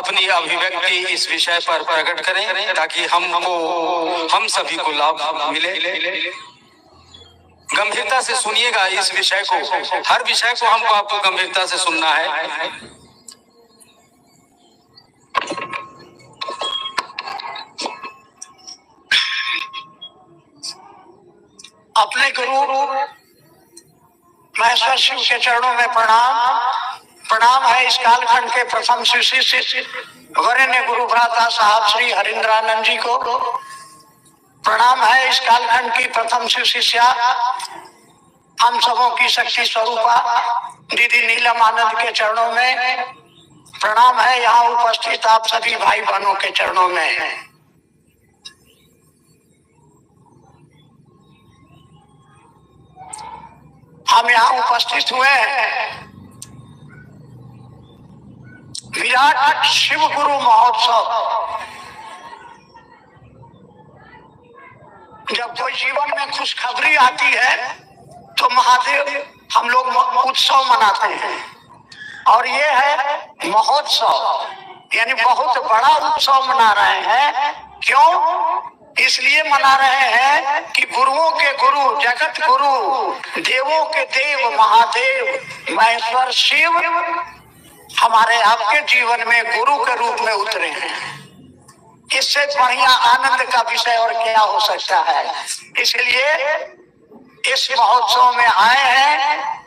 अपनी अभिव्यक्ति इस विषय पर प्रकट करें ताकि हम सभी को लाभ मिले। गंभीरता से सुनिएगा इस विषय को, हर विषय को हमको आपको गंभीरता से सुनना है। अपने गुरु महेश्वर शिव के चरणों में प्रणाम है। इस कालखंड के प्रथम शिष्य वरेण्य गुरु भ्राता साहब श्री हरिंद्रानंद जी को प्रणाम है। इस कालखंड की प्रथम शिष्या हम सबों की शक्ति स्वरूपा दीदी नीलम आनंद के चरणों में प्रणाम है। यहाँ उपस्थित आप सभी भाई बहनों के चरणों में हम यहाँ उपस्थित हुए हैं विराट शिव गुरु महोत्सव। जब कोई जीवन में खुशखबरी आती है तो महादेव हम लोग उत्सव मनाते हैं, और ये है महोत्सव, यानी बहुत बड़ा उत्सव मना रहे हैं। क्यों? इसलिए मना रहे हैं कि गुरुओं के गुरु, जगत गुरु, देवों के देव महादेव महेश्वर शिव हमारे आपके जीवन में गुरु के रूप में उतरे हैं। इससे बढ़िया आनंद का विषय और क्या हो सकता है। इसलिए इस महोत्सव में आए हैं।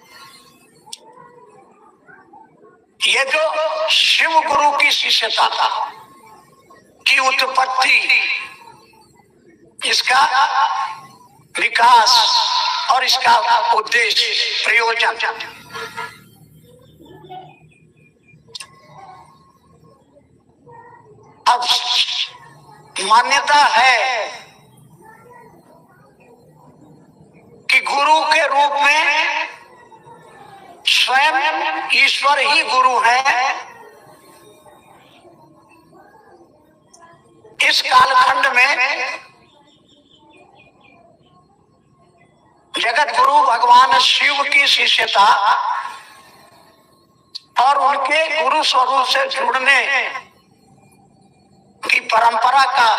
ये जो शिव गुरु की शिष्यता की उत्पत्ति, इसका विकास और इसका उद्देश्य, प्रयोजन, अब मान्यता है कि गुरु के रूप में स्वयं ईश्वर ही गुरु है। इस कालखंड में जगत गुरु भगवान शिव की शिष्यता और उनके गुरु स्वरूप से जुड़ने की परंपरा का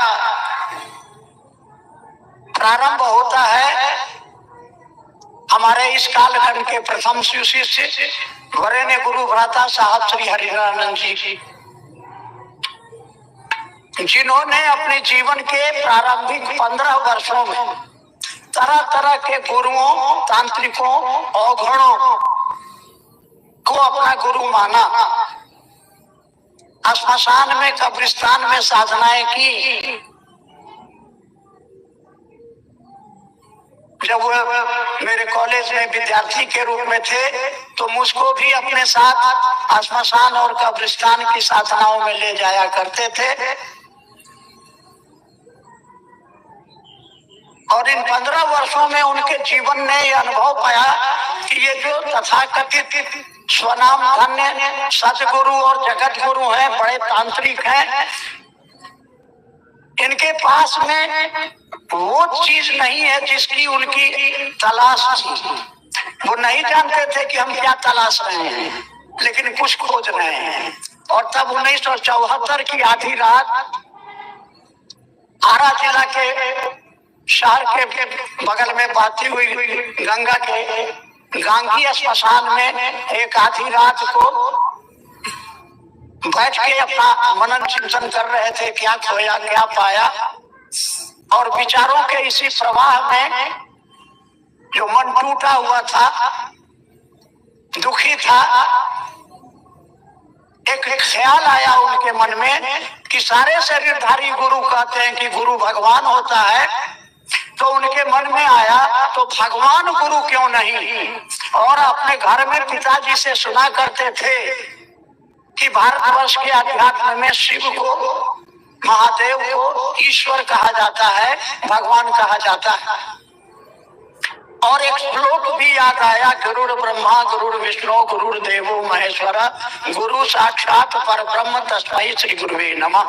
प्रारंभ होता है हमारे इस कालखंड के प्रथम शिष्य वरेण्य गुरु भ्राता साहब श्री हरिंद्रानंद जी, जिन्होंने अपने जीवन के प्रारंभिक 15 वर्षों में तरह तरह के गुरुओं, तांत्रिकों, औघड़ों को अपना गुरु माना। श्मशान में, कब्रिस्तान में साधनाएं की। जब वो मेरे कॉलेज में विद्यार्थी के रूप में थे तो मुझको भी अपने साथ श्मशान और कब्रिस्तान की साधनाओं में ले जाया करते थे। और इन 15 वर्षों में उनके जीवन ने यह अनुभव पाया कि ये जो तथाकथित स्वनाम धन्य सतगुरु और जगत गुरु हैं, बड़े तांत्रिक हैं, इनके पास में वो चीज नहीं है जिसकी उनकी तलाश थी। वो नहीं जानते थे कि हम क्या तलाश रहे हैं, लेकिन कुछ खोज रहे हैं। और तब 1974 की आधी रात आरा जिला के शहर के बगल में बहती हुई गंगा के गांगी श्मशान में एक आधी रात को बैठ के अपना मनन चिंतन कर रहे थे, क्या खोया क्या पाया। और विचारों के इसी प्रवाह में जो मन टूटा हुआ था, दुखी था, एक ख्याल आया उनके मन में कि सारे शरीरधारी गुरु कहते हैं कि गुरु भगवान होता है, तो उनके मन में आया तो भगवान गुरु क्यों नहीं। और अपने घर में पिताजी से सुना करते थे कि भारतवर्ष के अध्यात्म में शिव को, महादेव को ईश्वर कहा जाता है, भगवान कहा जाता है। और एक श्लोक भी याद आया, गुरुर ब्रह्मा गुरुर विष्णु गुरुर देवो महेश्वरा गुरु साक्षात परब्रह्म तस्मै श्री गुरुवे नमः।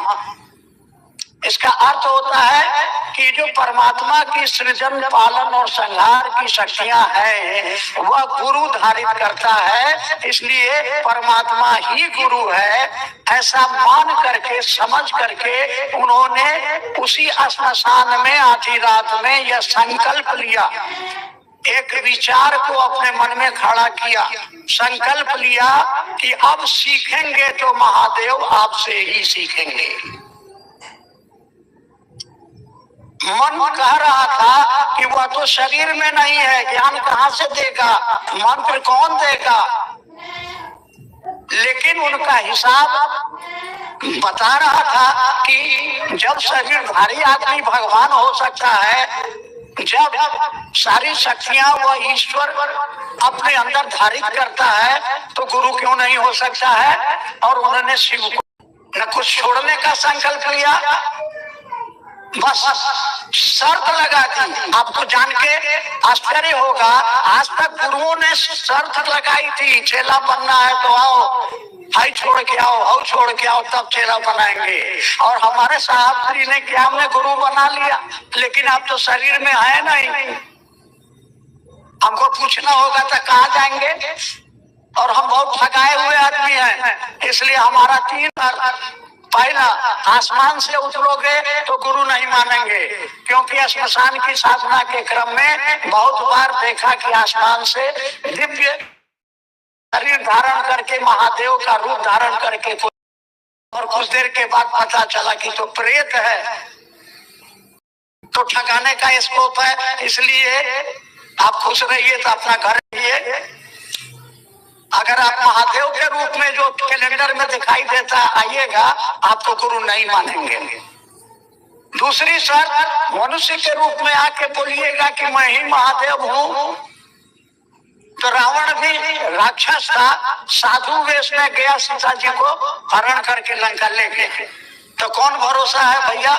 इसका अर्थ होता है कि जो परमात्मा की सृजन पालन और संहार की शक्तियां हैं वह गुरु धारित करता है, इसलिए परमात्मा ही गुरु है। ऐसा मान करके समझ करके उन्होंने उसी श्मशान में आधी रात में यह संकल्प लिया, एक विचार को अपने मन में खड़ा किया, संकल्प लिया कि अब सीखेंगे तो महादेव आपसे ही सीखेंगे। मन कह रहा था कि वह तो शरीर में नहीं है, ज्ञान कहाँ से देगा, मंत्र कौन देगा। लेकिन उनका हिसाब बता रहा था कि जब शरीरधारी आदमी भगवान हो सकता है, जब सारी शक्तियां वह ईश्वर अपने अंदर धारित करता है, तो गुरु क्यों नहीं हो सकता है। और उन्होंने शिव को न कुछ छोड़ने का संकल्प लिया, बस शर्त लगा दी। आपको जान के आश्चर्य होगा, आज तक गुरुओं ने शर्त लगाई थी, चेला बनना है तो आओ, हाई छोड़ के आओ, हाउ छोड़ के आओ, तब चेला बनाएंगे। और हमारे साहब श्री ने क्या हमने गुरु बना लिया, लेकिन आप तो शरीर में है नहीं, हमको पूछना होगा तो कहाँ जाएंगे। और हम बहुत ठगाए हुए आदमी हैं, इसलिए हमारा 3 पहला, आसमान से उतरोगे तो गुरु नहीं मानेंगे, क्योंकि श्मशान की साधना के क्रम में बहुत बार देखा कि आसमान से दिव्य शरीर धारण करके महादेव का रूप धारण करके, और कुछ देर के बाद पता चला कि तो प्रेत है। तो ठगाने का स्कोप है, इसलिए आप खुश रहिए तो अपना घर रहिए। अगर आप महादेव के रूप में जो कैलेंडर में दिखाई देता आइएगा, आप तो गुरु नहीं मानेंगे। दूसरी शर्त, मनुष्य के रूप में आके बोलिएगा कि मैं ही महादेव हूँ। तो रावण भी राक्षस था, साधु वेश में गया सीता जी को हरण करके लंका ले गए। तो कौन भरोसा है भैया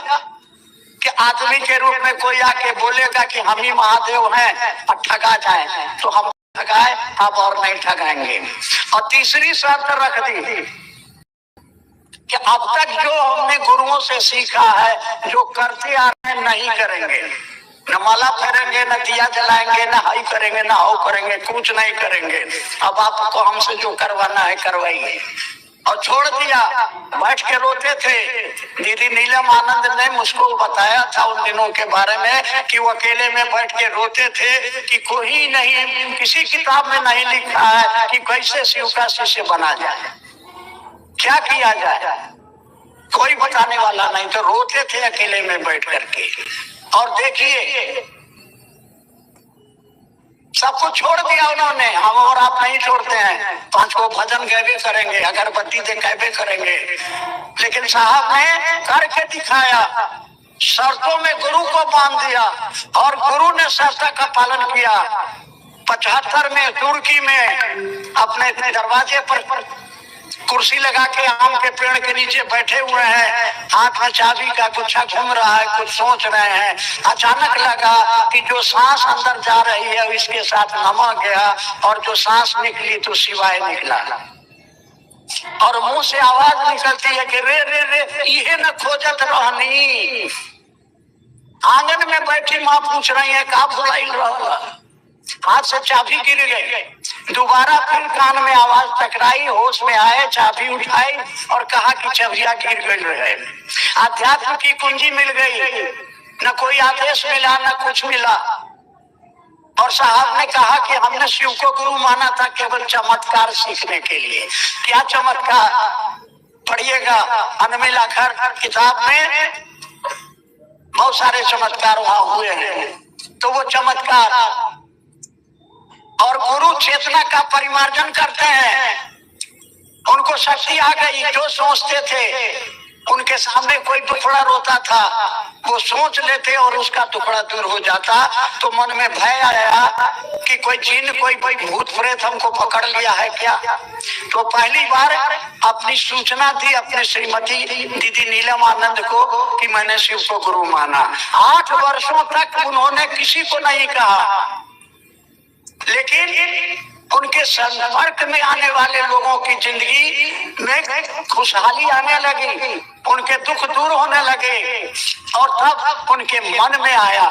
कि आदमी के रूप में कोई आके बोलेगा कि हम ही महादेव हैं और ठगा जाए, तो हम ठगाए, अब और नहीं ठगाएंगे। और तीसरी शर्त रख दी कि अब तक जो हमने गुरुओं से सीखा है, जो करते आ रहे हैं, नहीं करेंगे, न माला फेरेंगे, न दिया जलाएंगे, न हाई करेंगे, न हाउ करेंगे, कुछ नहीं करेंगे। अब आपको हमसे जो करवाना है करवाइए। और छोड़ दिया, बैठ के रोते थे। दीदी नीलम आनंद ने मुझको बताया था उन दिनों के बारे में कि वो अकेले में बैठ के रोते थे कि कोई नहीं, किसी किताब में नहीं लिखा है कि कैसे शिव का शिष्य बना जाए, क्या किया जाए, कोई बताने वाला नहीं। तो रोते थे अकेले में बैठ करके। और देखिए सब कुछ छोड़ दिया उन्होंने, हम और आप नहीं छोड़ते हैं। 5 को भजन गावे करेंगे, अगरबत्ती दिखावे करेंगे, लेकिन साहब ने करके दिखाया। शर्तों में गुरु को बांध दिया और गुरु ने शर्त का पालन किया। 75 में तुर्की में अपने दरवाजे पर कुर्सी लगा के आम के पेड़ के नीचे बैठे हुए हैं, हाथ में चाबी का गुच्छा घूम रहा है, कुछ सोच रहे हैं। अचानक लगा कि जो सांस अंदर जा रही है इसके साथ नमा गया, और जो सांस निकली तो शिवाय निकला। और मुंह से आवाज निकलती है कि रे रे रे, ये न खोजत रहनी। आंगन में बैठी माँ पूछ रही है का भुलाई रहा, हाथ से चाबी गिर गई। दोबारा फिर कान में आवाज टकराई, होश में आए, चाबी उठाई और कहा कि चाबियां गिर गई है। अध्यात्म की कुंजी मिल गई, न कोई आदेश मिला न कुछ मिला। और साहब ने कहा कि हमने शिव को गुरु माना था केवल चमत्कार सीखने के लिए। क्या चमत्कार, पढ़िएगा अनमिला घर किताब में बहुत सारे चमत्कार वहां हुए हैं। तो वो चमत्कार और गुरु चेतना का परिमार्जन करते हैं, उनको शक्ति आ गई। जो सोचते थे उनके सामने कोई टुकड़ा रोता था, वो सोच लेते और उसका टुकड़ा दूर हो जाता। तो मन में भय आया कि कोई जिन, कोई भूत प्रेत हमको पकड़ लिया है क्या। तो पहली बार अपनी सूचना दी अपने श्रीमती दीदी नीलम आनंद को कि मैंने शिव को गुरु माना। 8 वर्षों तक उन्होंने किसी को नहीं कहा, लेकिन उनके संपर्क में आने वाले लोगों की जिंदगी में खुशहाली आने लगी, उनके दुख दूर होने लगे। और तब उनके मन में आया,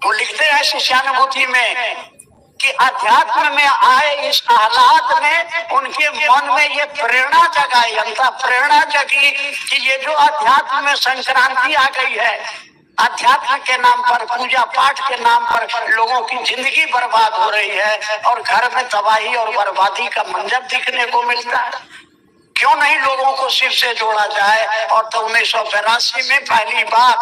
वो लिखते हैं शिष्यानुभूति में कि अध्यात्म में आए इस आह्लाद ने उनके मन में ये प्रेरणा जगाई, अंतः प्रेरणा जगी कि ये जो अध्यात्म में संक्रांति आ गई है, अध्यात्म के नाम पर, पूजा पाठ के नाम पर लोगों की जिंदगी बर्बाद हो रही है और घर में तबाही और बर्बादी का मंजर दिखने को मिलता है। क्यों नहीं लोगों को शिव से जोड़ा जाए। और तो 1982 में पहली बार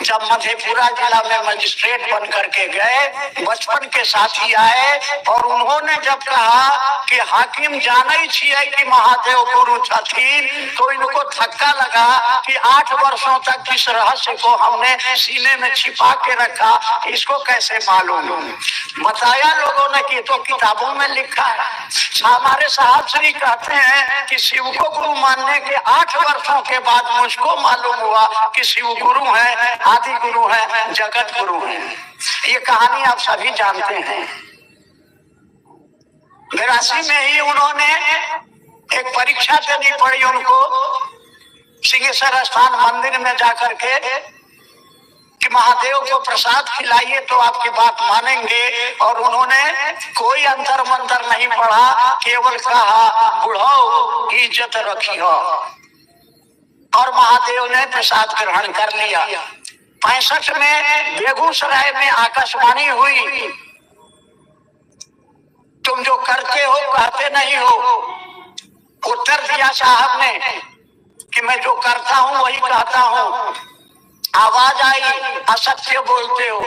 जब मधेपुरा जिला में मजिस्ट्रेट बन करके गए, बचपन के साथी आए और उन्होंने जब कहा कि हाकिम जाने छिए कि महादेव गुरु छथिन, तो इनको धक्का लगा कि 8 वर्षों तक जिस रहस्य को हमने सीने में छिपा के रखा, इसको कैसे मालूम। बताया लोगों ने कि तो किताबों में लिखा है। हमारे साहब श्री कहते हैं कि शिव को गुरु मानने के 8 वर्षों के बाद मुझको मालूम हुआ कि शिव गुरु है, आदि गुरु है, जगत गुरु है। ये कहानी आप सभी जानते हैं। 82 में ही उन्होंने एक परीक्षा देनी पड़ी उनको सिंहेश्वर स्थान मंदिर में जाकर के कि महादेव को प्रसाद खिलाइए तो आपकी बात मानेंगे। और उन्होंने कोई अंतर मंतर नहीं पढ़ा, केवल कहा बुढ़ाओ इज्जत रखी हो, और महादेव ने प्रसाद ग्रहण कर लिया। 65 में बेगूसराय में आकाशवाणी हुई, तुम जो करते हो कहते नहीं हो। उत्तर दिया साहब ने कि मैं जो करता हूं वही कहता हूं। आवाज आई असत्य बोलते हो।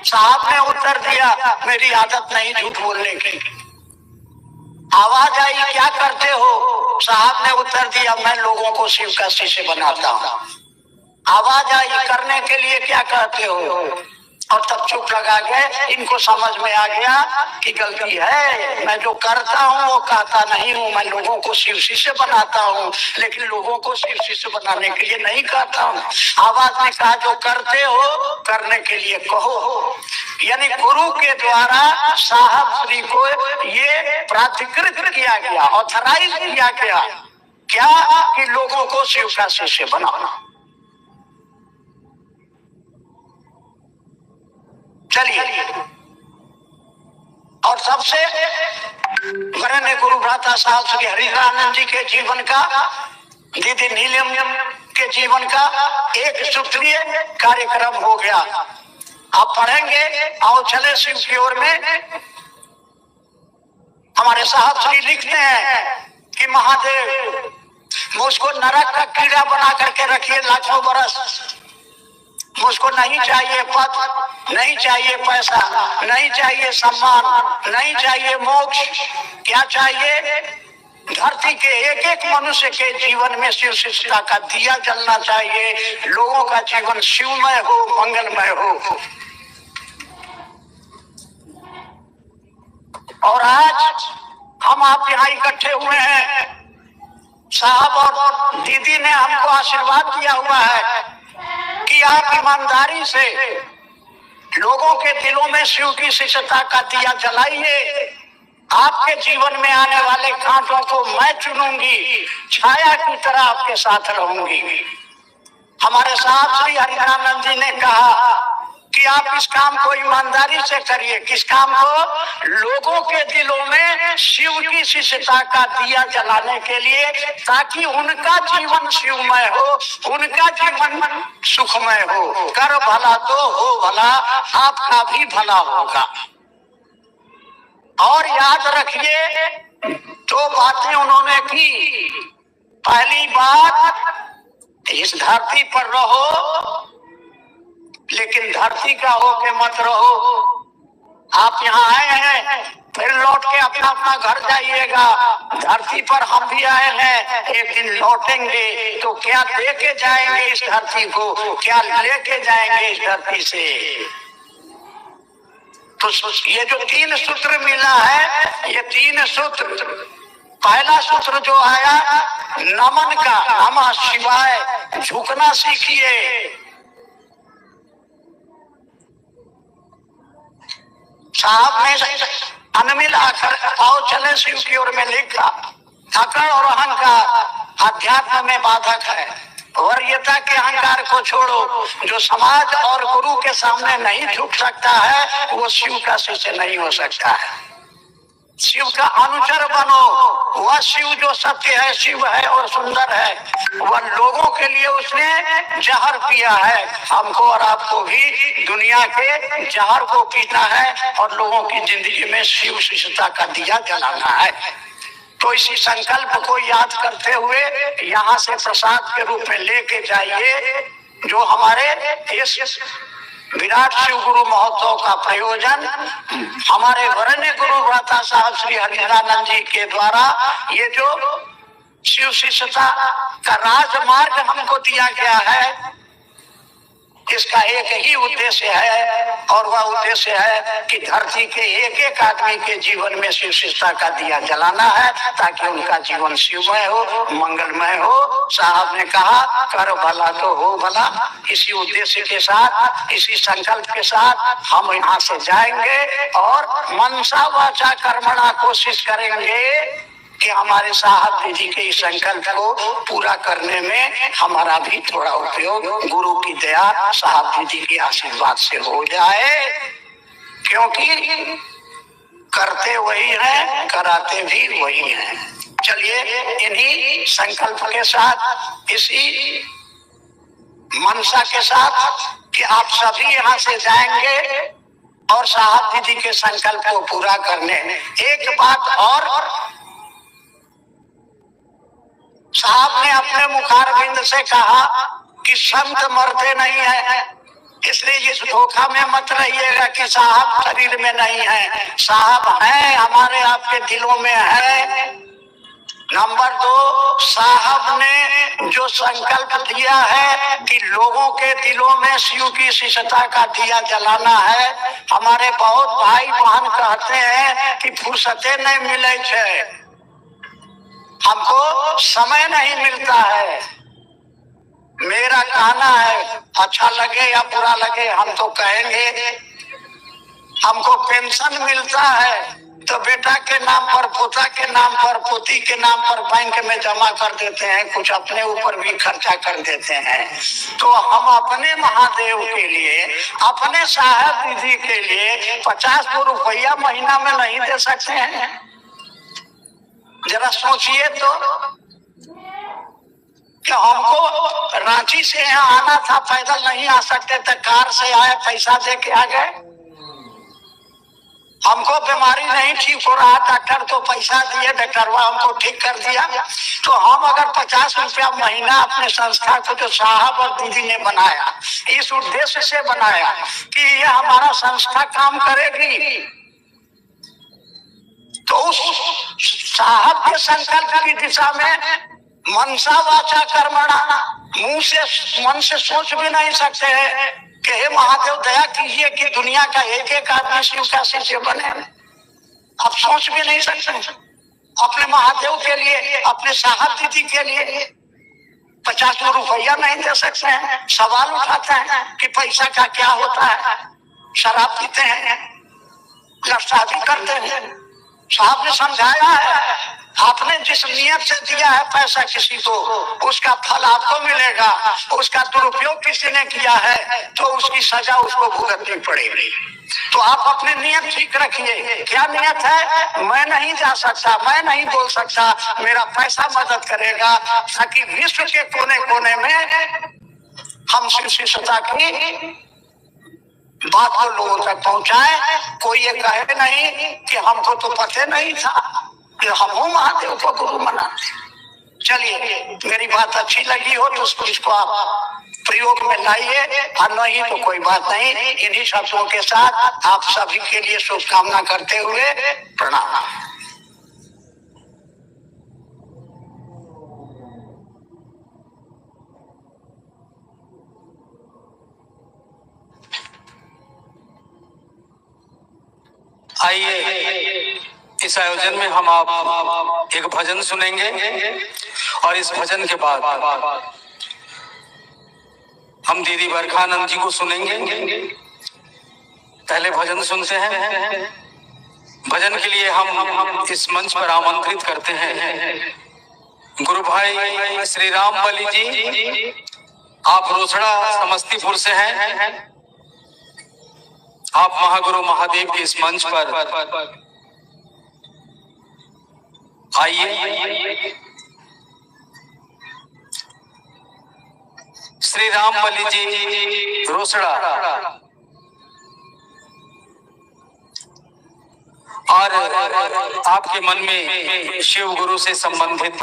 साहब ने उत्तर दिया मेरी आदत नहीं झूठ बोलने की। आवाज आई क्या करते हो। साहब ने उत्तर दिया मैं लोगों को शिव का शिष्य बनाता हूँ। आवाज आई करने के लिए क्या कहते हो। और तब चुप लगा गए। इनको समझ में आ गया कि गलती है, मैं जो करता हूँ वो कहता नहीं हूँ। मैं लोगों को शिव शिष्य बनाता हूँ, लेकिन लोगों को शिव शिष्य बनाने के लिए नहीं कहता हूँ। आवाज ने कहा जो करते हो करने के लिए कहो। यानी गुरु के द्वारा साहब श्री को ये प्राधिकृत किया गया, ऑथराइज किया गया क्या कि लोगों को शिव का शिष्य बनाना। चलिए, और सबसे वरण्य गुरु भ्राता साहब श्री हरिरानंद जी के जीवन का, दीदी नीलम के जीवन का एक सूत्रीय कार्यक्रम हो गया। आप पढ़ेंगे। आओ चले शिव की ओर में। हमारे साहब श्री लिखते हैं कि महादेव मुझको नरक का कीड़ा बना करके रखिए लाखों बरस। मुझको नहीं चाहिए पद, नहीं चाहिए पैसा, नहीं चाहिए सम्मान, नहीं चाहिए मोक्ष। क्या चाहिए। धरती के एक एक मनुष्य के जीवन में शिव शिष्यता का दिया जलना चाहिए। लोगों का जीवन शिवमय हो, मंगलमय हो। और आज हम आप यहाँ इकट्ठे हुए हैं। साहब और दीदी ने हमको आशीर्वाद दिया हुआ है कि आप ईमानदारी से लोगों के दिलों में शिव की शिष्यता का दिया जलाइए। आपके जीवन में आने वाले कांटों को मैं चुनूंगी, छाया की तरह आपके साथ रहूंगी। हमारे साहब श्री हरिरानंद जी ने कहा कि आप इस काम को ईमानदारी से करिए। किस काम को। लोगों के दिलों में शिव की शिष्यता का दिया जलाने के लिए, ताकि उनका जीवन शिवमय हो, उनका जीवन सुखमय हो। कर भला तो हो भला, आपका भी भला होगा। और याद रखिए 2 बातें उन्होंने की। पहली बात, इस धरती पर रहो लेकिन धरती का होके मत रहो। आप यहाँ आए हैं, फिर लौट के अपना अपना घर जाइएगा। धरती पर हम भी आए हैं, एक दिन लौटेंगे, तो क्या दे के जाएंगे इस धरती को, क्या लेके जाएंगे इस धरती से। तो ये जो 3 सूत्र मिला है, ये 3 सूत्र, पहला सूत्र जो आया नमन का, नमः शिवाय, झुकना सीखिए। साहब ने अनमिल आखर आओ चले शिव की ओर में लिखा, अकड़ और अहंकार अध्यात्म में बाधक है। वरीयता के अहंकार को छोड़ो, जो समाज और गुरु के सामने नहीं झुक सकता है वो शिव का शिष्य नहीं हो सकता है। शिव का अनुचर बनो। वह शिव जो सत्य है, शिव है और सुंदर है, वह लोगों के लिए उसने जहर पिया है। हमको और आपको भी दुनिया के जहर को पीना है और लोगों की जिंदगी में शिव शिष्यता का दिया जलाना है। तो इसी संकल्प को याद करते हुए यहाँ से प्रसाद के रूप में लेके जाइए, जो हमारे इस विराट शिव गुरु महोत्सव का प्रयोजन हमारे वरण्य गुरु भ्राता साहब श्री हरिहरानंद जी के द्वारा ये जो शिव शिष्यता का राजमार्ग हमको दिया गया है, इसका एक ही उद्देश्य है और वह उद्देश्य है कि धरती के एक एक आदमी के जीवन में शिव शिष्यता का दिया जलाना है, ताकि उनका जीवन शिवमय हो, मंगलमय हो। साहब ने कहा कर भला तो हो भला। इसी उद्देश्य के साथ, इसी संकल्प के साथ हम यहाँ से जाएंगे और मनसा वाचा कर्मणा कोशिश करेंगे कि हमारे साहब जी के इस संकल्प को पूरा करने में हमारा भी थोड़ा उपयोग गुरु की दया, साहब जी के आशीर्वाद से हो जाए, क्योंकि करते वही हैं, कराते भी वही हैं। चलिए इन्हीं संकल्प के साथ, इसी मनसा के साथ कि आप सभी यहाँ से जाएंगे और साहब जी के संकल्प को पूरा करने। एक बात और, साहब ने अपने मुखारविंद से कहा कि संत मरते नहीं है, इसलिए इस धोखा में मत रहिएगा कि साहब शरीर में नहीं है। साहब हैं, हमारे आपके दिलों में है। नंबर 2, साहब ने जो संकल्प दिया है कि लोगों के दिलों में शिव की शिष्यता का दिया जलाना है, हमारे बहुत भाई बहन कहते हैं कि फुर्सते नहीं मिले छे, हमको समय नहीं मिलता है। मेरा कहना है, अच्छा लगे या बुरा लगे, हम तो कहेंगे हमको पेंशन मिलता है तो बेटा के नाम पर, पोता के नाम पर, पोती के नाम पर बैंक में जमा कर देते हैं, कुछ अपने ऊपर भी खर्चा कर देते हैं। तो हम अपने महादेव के लिए, अपने साहब जी के लिए 50 रुपया महीना में नहीं दे सकते हैं? जरा सोचिए तो, कि हमको रांची से यहाँ आना था, पैदल नहीं आ सकते थे, कार से आए, पैसा दे के आ गए। हमको बीमारी नहीं ठीक हो रहा, डॉक्टर तो पैसा दिए, डॉक्टरवा हमको ठीक कर दिया। तो हम अगर 50 रुपया महीना अपने संस्था को, जो साहब और दीदी ने बनाया, इस उद्देश्य से बनाया कि ये हमारा संस्था काम करेगी, तो उस साहब के संकल्प की दिशा में मनसा वाचा कर्मणा, मुंह से, मन से सोच भी नहीं सकते हैं कि हे महादेव दया कीजिए कि दुनिया का एक एक आदमी शिव का शिष्य बने। आप सोच भी नहीं सकते। अपने महादेव के लिए, अपने साहब दीदी के लिए 50 रुपया नहीं दे सकते हैं। सवाल उठाते हैं कि पैसा का क्या होता है, शराब पीते हैं, लफ्साजी करते हैं। साहब ने समझाया है, आपने जिस नियत से दिया है पैसा किसी को, उसका फल आपको मिलेगा। उसका दुरुपयोग किसी ने किया है तो उसकी सजा उसको भुगतनी पड़ेगी। तो आप अपनी नियत ठीक रखिए। क्या नियत है? मैं नहीं जा सकता, मैं नहीं बोल सकता, मेरा पैसा मदद करेगा, ताकि विश्व के कोने कोने में हम शिव शिष्यता की बात को लोगों तक पहुंचाए। कोई ये कहे नहीं कि हमको तो पता नहीं था कि हम महादेव को गुरु मनाते। चलिए, मेरी बात अच्छी लगी हो तो इसको आप प्रयोग में लाइए, और नहीं तो कोई बात नहीं। इन्हीं शब्दों के साथ आप सभी के लिए शुभकामना करते हुए प्रणाम। आइए, इस आयोजन में हम आप एक भजन सुनेंगे और इस भजन के बाद हम दीदी बरखानंद जी को सुनेंगे। पहले भजन सुनते हैं। भजन के लिए हम इस मंच पर आमंत्रित करते हैं गुरु भाई श्री राम बली जी। आप रोसड़ा समस्तीपुर से हैं। आप महागुरु महादेव के इस मंच पर आइए। श्री राम बली जी रोसड़ा। और आपके मन में शिव गुरु से संबंधित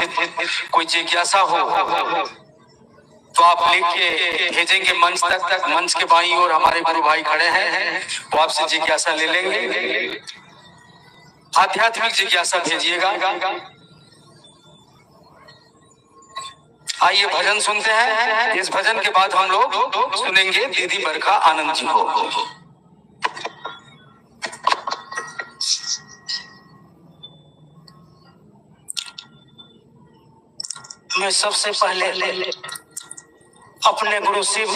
कोई जिज्ञासा हो तो आप लिख के भेजेंगे मंच तक। मंच के बाईं ओर हमारे गुरु भाई खड़े हैं, वो आपसे जिज्ञासा ले लेंगे। आध्यात्मिक जिज्ञासा भेजिएगा। आइए भजन सुनते हैं। इस भजन के बाद हम लोग सुनेंगे दीदी बरखा आनंद जी को। मैं सबसे पहले अपने गुरु शिव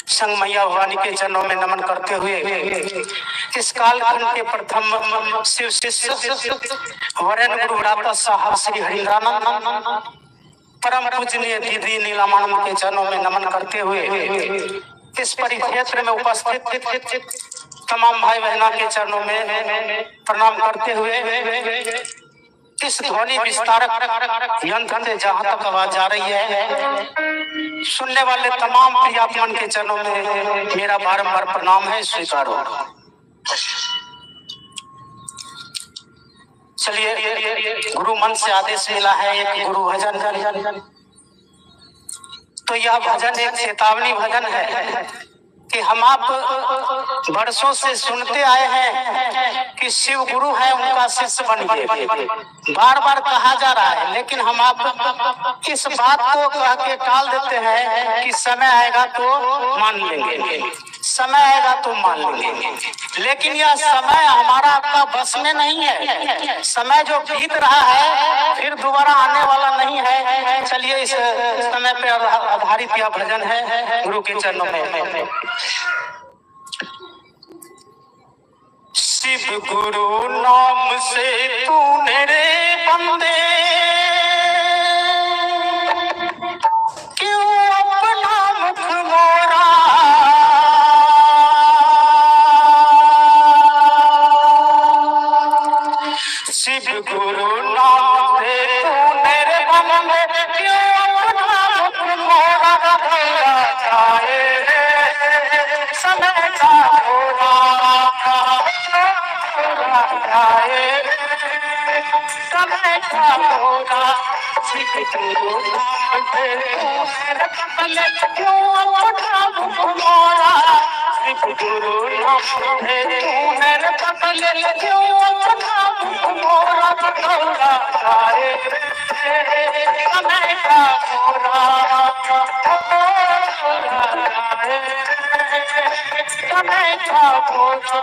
संग मैया भवानी के चरणों में नमन करते हुए इस कालखंड के प्रथम शिव शिष्य वरेण्य गुरु भ्राता साहब श्री हरिरानंद परम पूजनीय दीदी नीलामानंद के चरणों में नमन करते हुए इस परिक्षेत्र में उपस्थित तमाम भाई बहनों के चरणों में प्रणाम करते हुए इस ध्वनि विस्तारक यंत्र से जहां तक आवाज आ रही है, सुनने वाले तमाम प्रियापन के चरणों में मेरा बारंबार प्रणाम है, स्वीकारो। चलिए, गुरु मन से आदेश मिला है एक गुरु भजन। तो यह भजन एक चेतावनी भजन है कि हम आप वर्षों से सुनते आए हैं कि शिव गुरु है, उनका शिष्य बन गए। बार बार कहा जा रहा है, लेकिन हम आप इस बात को कह के टाल देते हैं कि समय आएगा तो मान लेंगे, समय आएगा तो मान लेंगे। लेकिन यह समय हमारा आपका बस में नहीं है। समय जो बीत रहा है फिर दोबारा आने वाला नहीं है। चलिए, इस समय पे आधारित यह भजन है गुरु के चरणों में। शिव गुरु नाम से तूने रे बंदे क्यों अपना मुख मोड़ा, शिव गुरु नाम से तूने रे बंदे क्यों अपना मुख मोड़ा, जाए समय का घोड़ा, समय का घोड़ा, शिव गुरु नाम से क्यों अपना मुख मोड़ा, शिव गुरु नाम से क्यों अपना मुख मोड़ा, जाए समय का घोड़ा, समय का घोड़ा।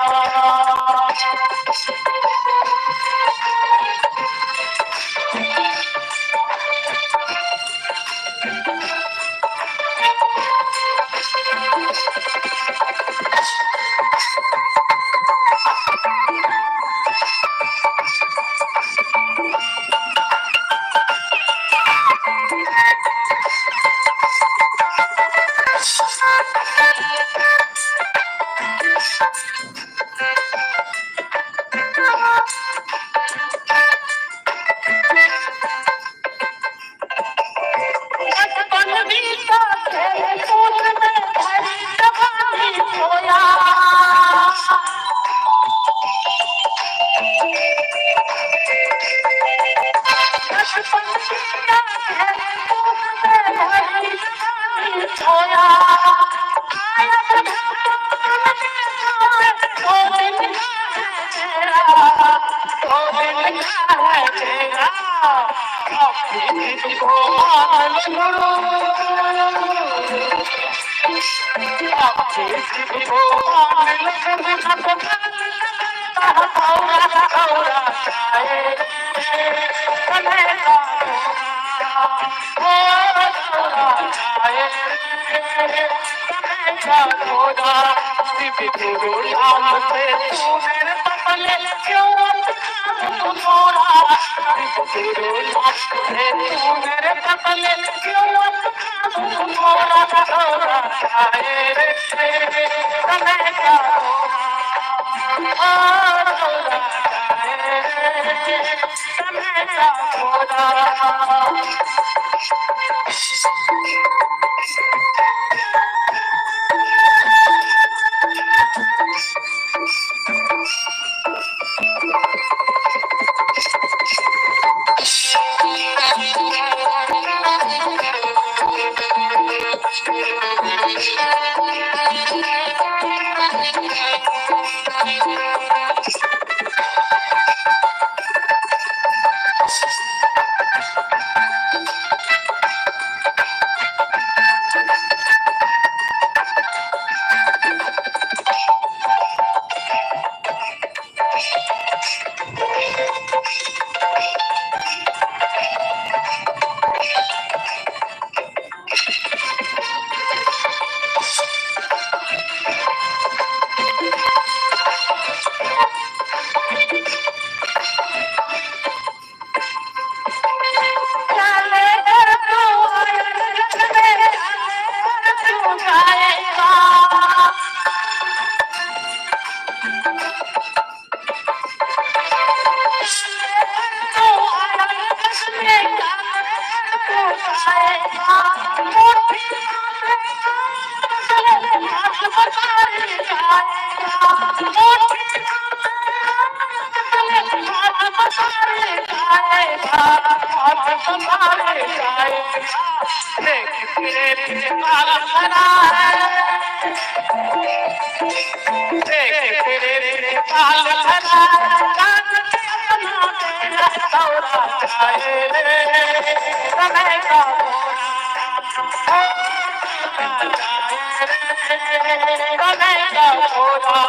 घोड़ा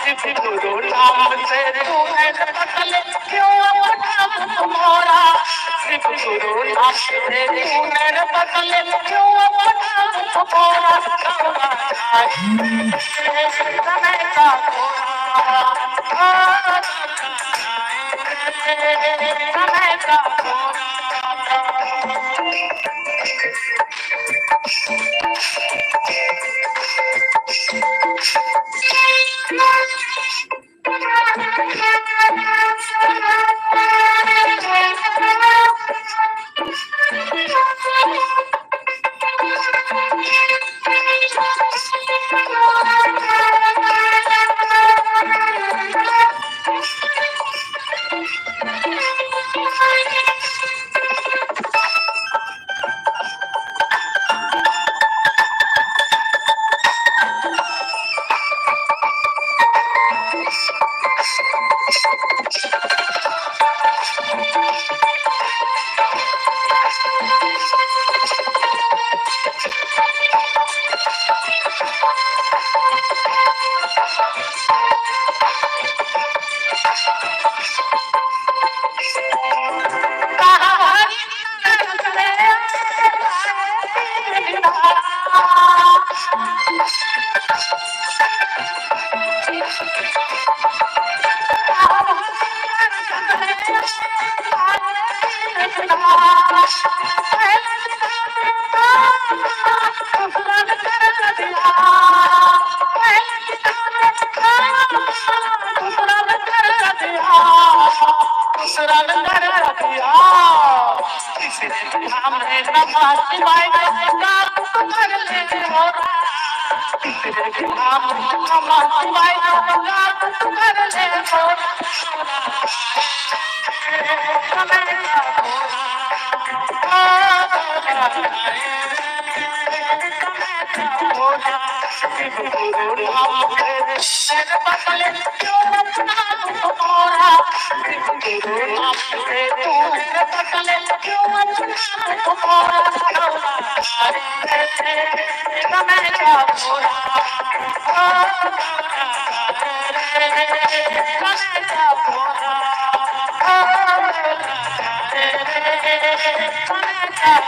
शिव गुरु नाम से तूने बदले क्यों मोरा शिव गुरु नाम से तूने बदले क्यों मोरा घोड़ा आए रे समय का घोड़ा आए रे समय का घोड़ा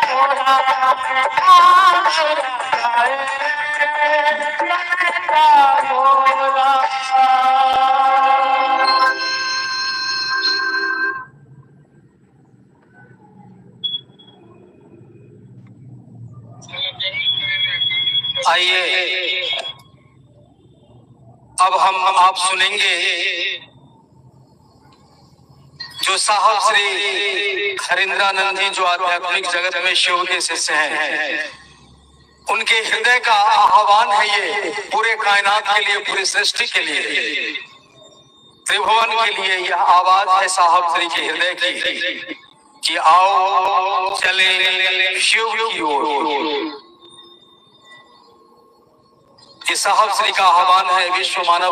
Oh, आइए अब हम आप सुनेंगे जो साहब श्री हरिंद्रानंद जी, जो आध्यात्मिक जगत में शिव के शिष्य हैं, उनके हृदय का आह्वान है ये पूरे कायनात के लिए, पूरी सृष्टि के लिए, त्रिभुवन के लिए। यह आवाज है साहब श्री के हृदय की कि आओ चले शिव की ओर। ये साहब श्री का आह्वान है विश्व मानव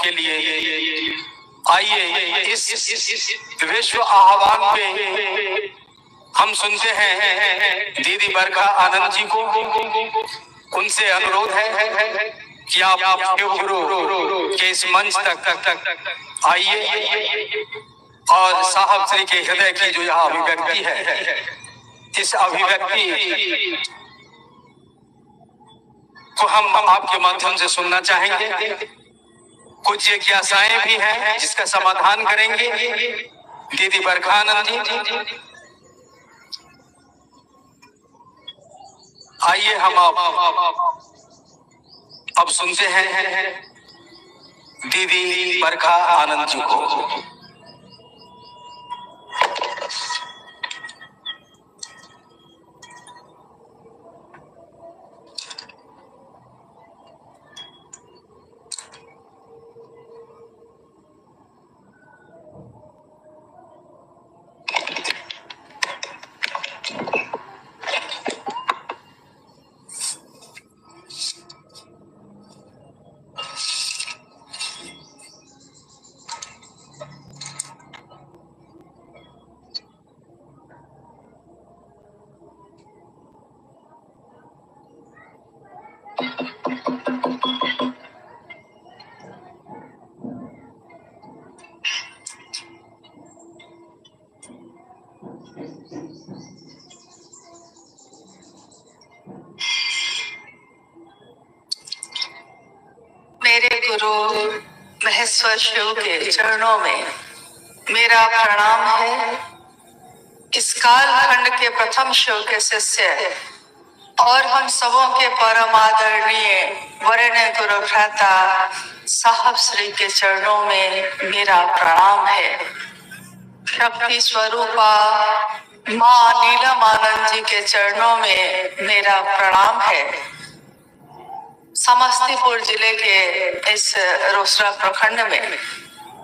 के लिए। आइए इस विश्व आह्वान पे हम सुनते हैं दीदी बरखा आनंद जी को। उनसे अनुरोध है कि आप शिव गुरु के इस मंच तक आइए और साहब श्री के हृदय की जो यह अभिव्यक्ति है, इस अभिव्यक्ति को हम आपके माध्यम से सुनना चाहेंगे। कुछ जिज्ञासाएं भी हैं जिसका समाधान करेंगे दीदी बरखानंद जी। आइए हम अब सुनते हैं दीदी बरखा आनंद जी को। मेरे गुरु महेश्वर शिव के चरणों में मेरा प्रणाम है। इस कालखंड के प्रथम शिव के शिष्य और हम सबों के परम आदरणीय वरेण्य गुरु भ्राता साहब श्री के चरणों में मेरा प्रणाम है। शक्ति स्वरूपा माँ नीलम आनंद जी के चरणों में मेरा प्रणाम है। समस्तीपुर जिले के इस रोसड़ा प्रखंड में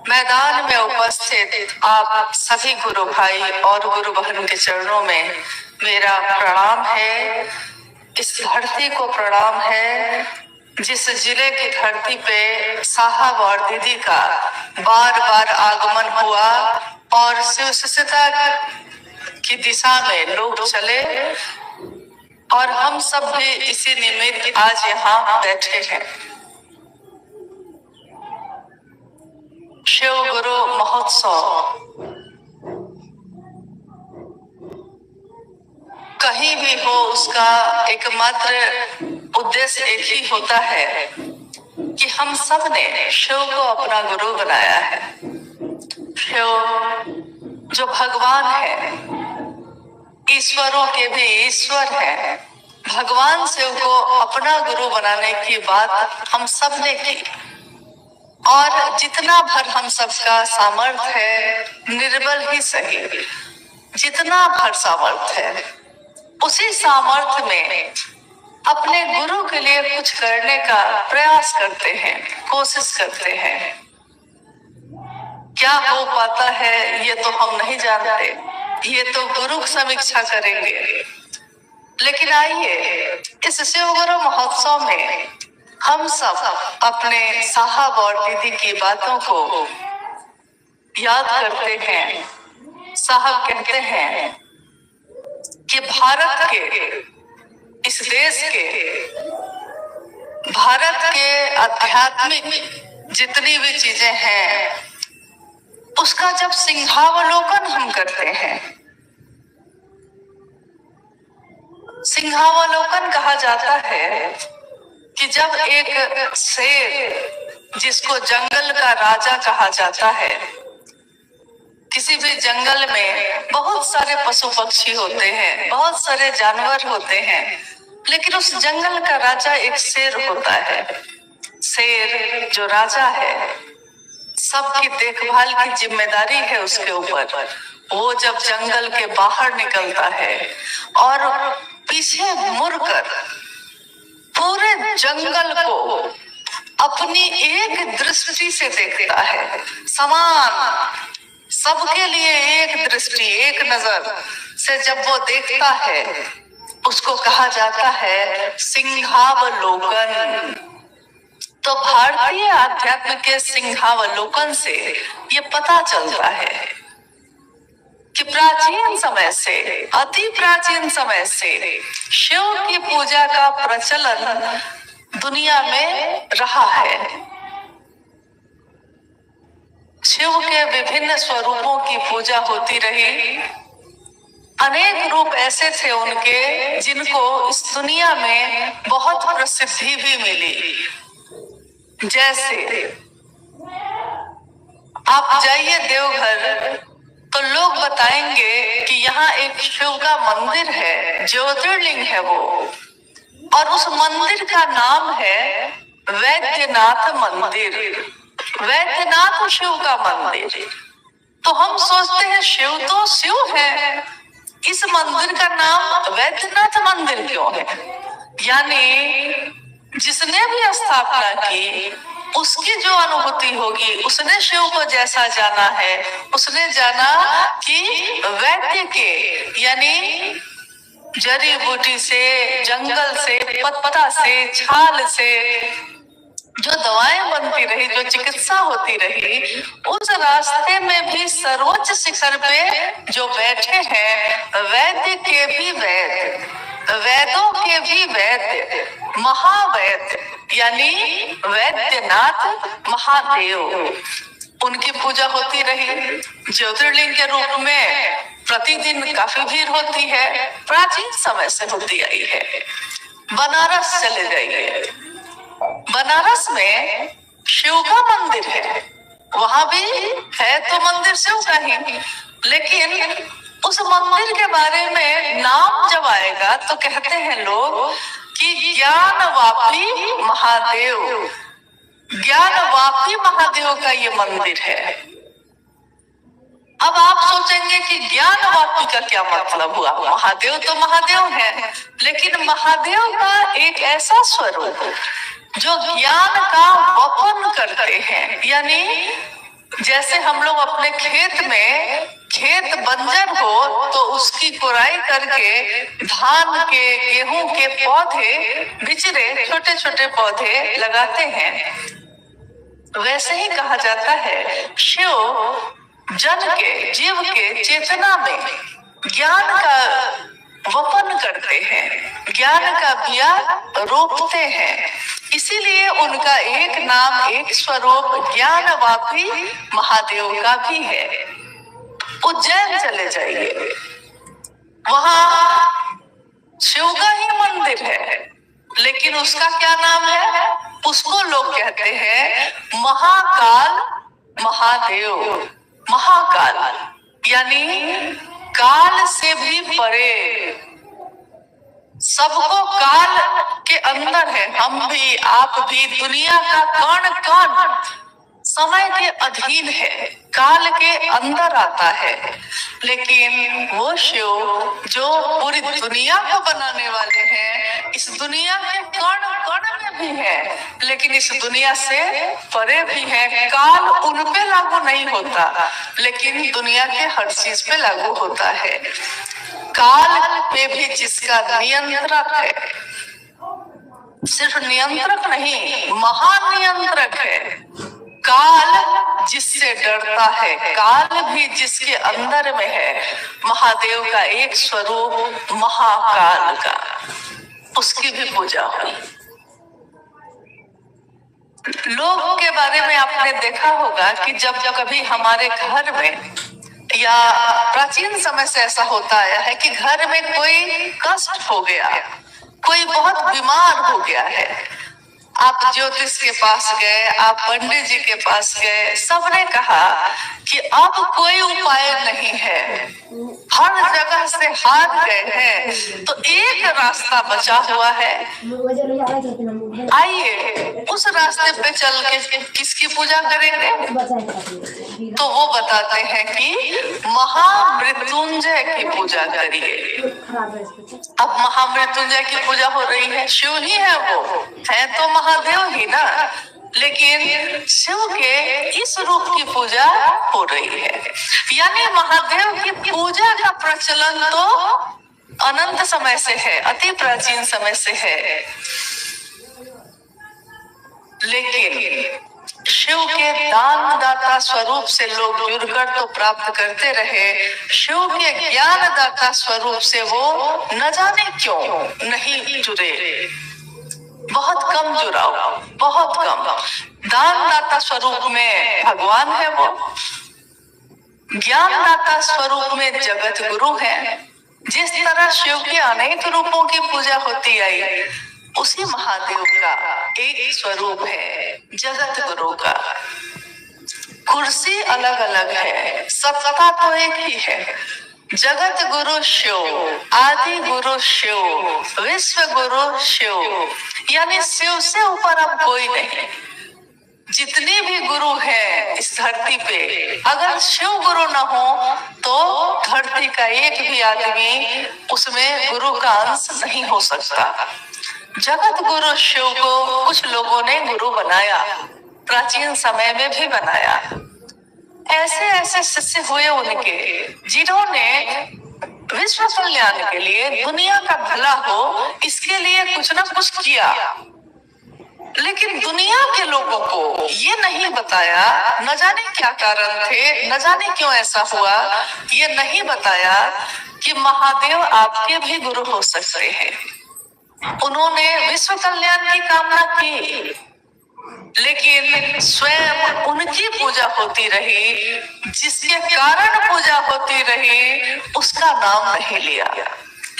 मैदान में उपस्थित आप सभी गुरु भाई और गुरु बहन के चरणों में मेरा प्रणाम है। इस धरती को प्रणाम है जिस जिले की धरती पे साहब और दीदी का बार बार आगमन हुआ और शिव शिष्यता की दिशा में लोग चले और हम सब भी इसी निमित्त आज यहाँ बैठे हैं। शिव गुरु महोत्सव कहीं भी हो, उसका एकमात्र उद्देश्य एक ही होता है कि हम सब ने शिव को अपना गुरु बनाया है। शिव जो भगवान है, ईश्वरों के भी ईश्वर है, भगवान शिव को अपना गुरु बनाने की बात हम सब ने की और जितना भर हम सबका सामर्थ्य है, निर्बल ही सही, जितना भर सामर्थ्य है उसी सामर्थ्य में अपने गुरु के लिए कुछ करने का प्रयास करते हैं, कोशिश करते हैं। क्या हो पाता है ये तो हम नहीं जानते, ये तो गुरु समीक्षा करेंगे। लेकिन आइए इस शिव गुरु महोत्सव में हम सब अपने साहब और दीदी की बातों को याद करते हैं। साहब कहते हैं कि भारत के, इस देश के, भारत के आध्यात्मिक जितनी भी चीजें हैं उसका जब सिंहावलोकन हम करते हैं सिंहावलोकन कहा जाता है कि जब एक शेर, जिसको जंगल का राजा कहा जाता है, किसी भी जंगल में बहुत सारे पशु पक्षी होते हैं, बहुत सारे जानवर होते हैं, लेकिन उस जंगल का राजा एक शेर होता है। शेर जो राजा है, सबकी देखभाल की जिम्मेदारी है उसके ऊपर। वो जब जंगल के बाहर निकलता है और पीछे मुड़कर पूरे जंगल को अपनी एक दृष्टि से देखता है, समान सबके लिए एक दृष्टि, एक नजर से जब वो देखता है, उसको कहा जाता है सिंहावलोकन। तो भारतीय आध्यात्म के सिंहावलोकन से ये पता चलता है कि प्राचीन समय से, अति प्राचीन समय से शिव की पूजा का प्रचलन दुनिया में रहा है। शिव के विभिन्न स्वरूपों की पूजा होती रही। अनेक रूप ऐसे थे उनके जिनको इस दुनिया में बहुत प्रसिद्धि भी मिली। जैसे आप जाइए देवघर तो लोग बताएंगे कि यहाँ एक शिव का मंदिर है, ज्योतिर्लिंग है वो, और उस मंदिर का नाम है वैद्यनाथ मंदिर। वैद्यनाथ शिव का मंदिर। तो हम सोचते हैं शिव तो शिव है, इस मंदिर का नाम वैद्यनाथ मंदिर क्यों है? यानी जिसने भी स्थापना की, उसकी जो अनुभूति होगी, उसने शिव को जैसा जाना है, उसने जाना कि वैद्य के यानी जड़ी बूटी से, जंगल से, पत्ता से, छाल से जो दवाएं बनती रही, जो चिकित्सा होती रही, उस रास्ते में भी सर्वोच्च शिखर पे जो बैठे हैं, वैद्य के भी वैद्य, वेदों के भी वैद्य, महावैद्य यानी वैद्यनाथ महादेव, उनकी पूजा होती रही। ज्योतिर्लिंग के रूप में प्रतिदिन काफी भीड़ होती है, प्राचीन समय से होती आई है। बनारस चले जाइए, बनारस में शिव का मंदिर है, वहां भी है तो मंदिर शिव का ही, लेकिन उस मंदिर के बारे में नाम जब आएगा तो कहते हैं लोग कि ज्ञानवापी महादेव, ज्ञानवापी महादेव का ये मंदिर है। अब आप सोचेंगे कि ज्ञानवापी का क्या मतलब हुआ? महादेव तो महादेव है, लेकिन महादेव का एक ऐसा स्वरूप जो ज्ञान का वपन करते हैं। यानी जैसे हम लोग अपने खेत में, खेत बंजर हो तो उसकी कुराई करके धान के, गेहूं के पौधे, बिचरे छोटे छोटे पौधे लगाते हैं, वैसे ही कहा जाता है शिव जन के, जीव के चेतना में ज्ञान का वपन करते हैं, ज्ञान का बिया रोपते हैं। इसीलिए उनका एक नाम, एक स्वरूप ज्ञानवापी महादेव का भी है। उज्जैन चले जाइए, वहां शिव का ही मंदिर है, लेकिन उसका क्या नाम है? उसको लोग कहते हैं महाकाल महादेव। महाकाल यानी काल से भी परे, सबको काल के अंदर है। हम भी, आप भी, दुनिया का कण कण समय के अधीन है, काल के अंदर आता है। लेकिन वो शिव जो पूरी दुनिया को बनाने वाले हैं, इस दुनिया के कण कण में भी है, लेकिन इस दुनिया से परे भी है। काल उन पे लागू नहीं होता, लेकिन दुनिया के हर चीज पे लागू होता है। काल पे भी जिसका नियंत्रक है, सिर्फ नियंत्रक नहीं, महानियंत्रक है। काल जिससे डरता है, काल भी जिसके अंदर में है। महादेव का एक स्वरूप महाकाल का, उसकी भी पूजा हुई। लोगों के बारे में आपने देखा होगा कि जब कभी हमारे घर में या प्राचीन समय से ऐसा होता आया है कि घर में कोई कष्ट हो गया, कोई बहुत बीमार हो गया है, आप ज्योतिष के पास गए, आप पंडित जी के पास गए, सबने कहा कि अब कोई उपाय नहीं है, हर जगह से हार गए हैं, तो एक रास्ता बचा हुआ है, आइए उस रास्ते पे चल के किसकी पूजा करेंगे? तो वो बताते हैं कि महामृत्युंजय की पूजा करिए। अब महामृत्युंजय की पूजा हो रही है, शिव ही है, वो है तो महादेव ही ना, लेकिन शिव के इस रूप की पूजा हो रही है। यानी महादेव की पूजा का प्रचलन तो अनंत समय से है, अति प्राचीन समय से है, लेकिन शिव के दानदाता स्वरूप से लोग जुड़कर तो प्राप्त करते रहे, शिव के ज्ञानदाता स्वरूप से वो न जाने क्यों नहीं जुड़े, बहुत कम जुड़ाव, बहुत कम। दानदाता स्वरूप में भगवान है, वो ज्ञानदाता स्वरूप में जगत गुरु है। जिस तरह शिव के अनेक रूपों की पूजा होती आई, उसी महादेव का एक स्वरूप है जगत गुरु का। कुर्सी अलग अलग है, सत्ता तो एक ही है। जगत गुरु शिव, आदि गुरु शिव, विश्व गुरु शिव, यानी शिव से ऊपर अब कोई नहीं। जितने भी गुरु हैं इस धरती पे, अगर शिव गुरु न हो तो धरती का एक भी आदमी उसमें गुरु का अंश नहीं हो सकता। जगत गुरु शिव को कुछ लोगों ने गुरु बनाया, प्राचीन समय में भी बनाया। ऐसे ऐसे शिष्य हुए उनके, जिन्होंने विश्व कल्याण के लिए, दुनिया का भला हो, इसके लिए कुछ ना कुछ किया, लेकिन दुनिया के लोगों को ये नहीं बताया, न जाने क्या कारण थे, न जाने क्यों ऐसा हुआ, ये नहीं बताया कि महादेव आपके भी गुरु हो सकते हैं। उन्होंने विश्व कल्याण की कामना की, लेकिन स्वयं उनकी पूजा होती रही, जिसके कारण पूजा होती रही, उसका नाम नहीं लिया,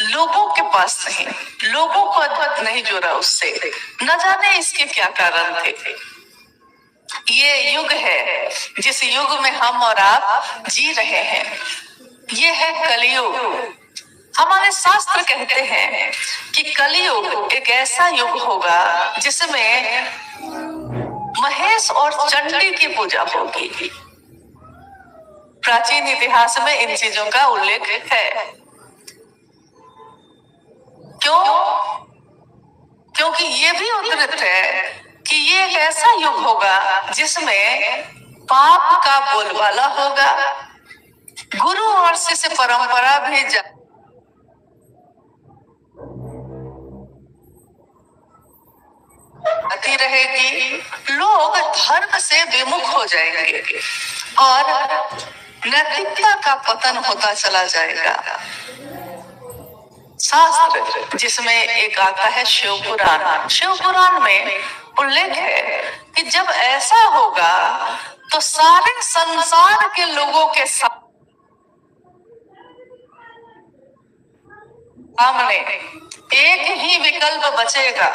लोगों के पास नहीं, लोगों को नहीं जोड़ा उससे, न जाने इसके क्या कारण थे। ये युग है जिस युग में हम और आप जी रहे हैं, ये है कलियुग। हमारे शास्त्र कहते हैं कि कलियुग एक ऐसा युग होगा जिसमें महेश और चंडी की पूजा होगी। प्राचीन इतिहास में इन चीजों का उल्लेख है। क्यों? क्योंकि ये भी उद्धृत है कि ये एक ऐसा युग होगा जिसमें पाप का बोलबाला होगा, गुरु और शिष्य परंपरा भी जाती रहेगी, लोग धर्म से विमुख हो जाएंगे और नैतिकता का पतन होता चला जाएगा। शास्त्र जिसमें एक आता है शिव पुराण, शिव पुराण में उल्लेख है कि जब ऐसा होगा तो सारे संसार के लोगों के सामने एक ही विकल्प बचेगा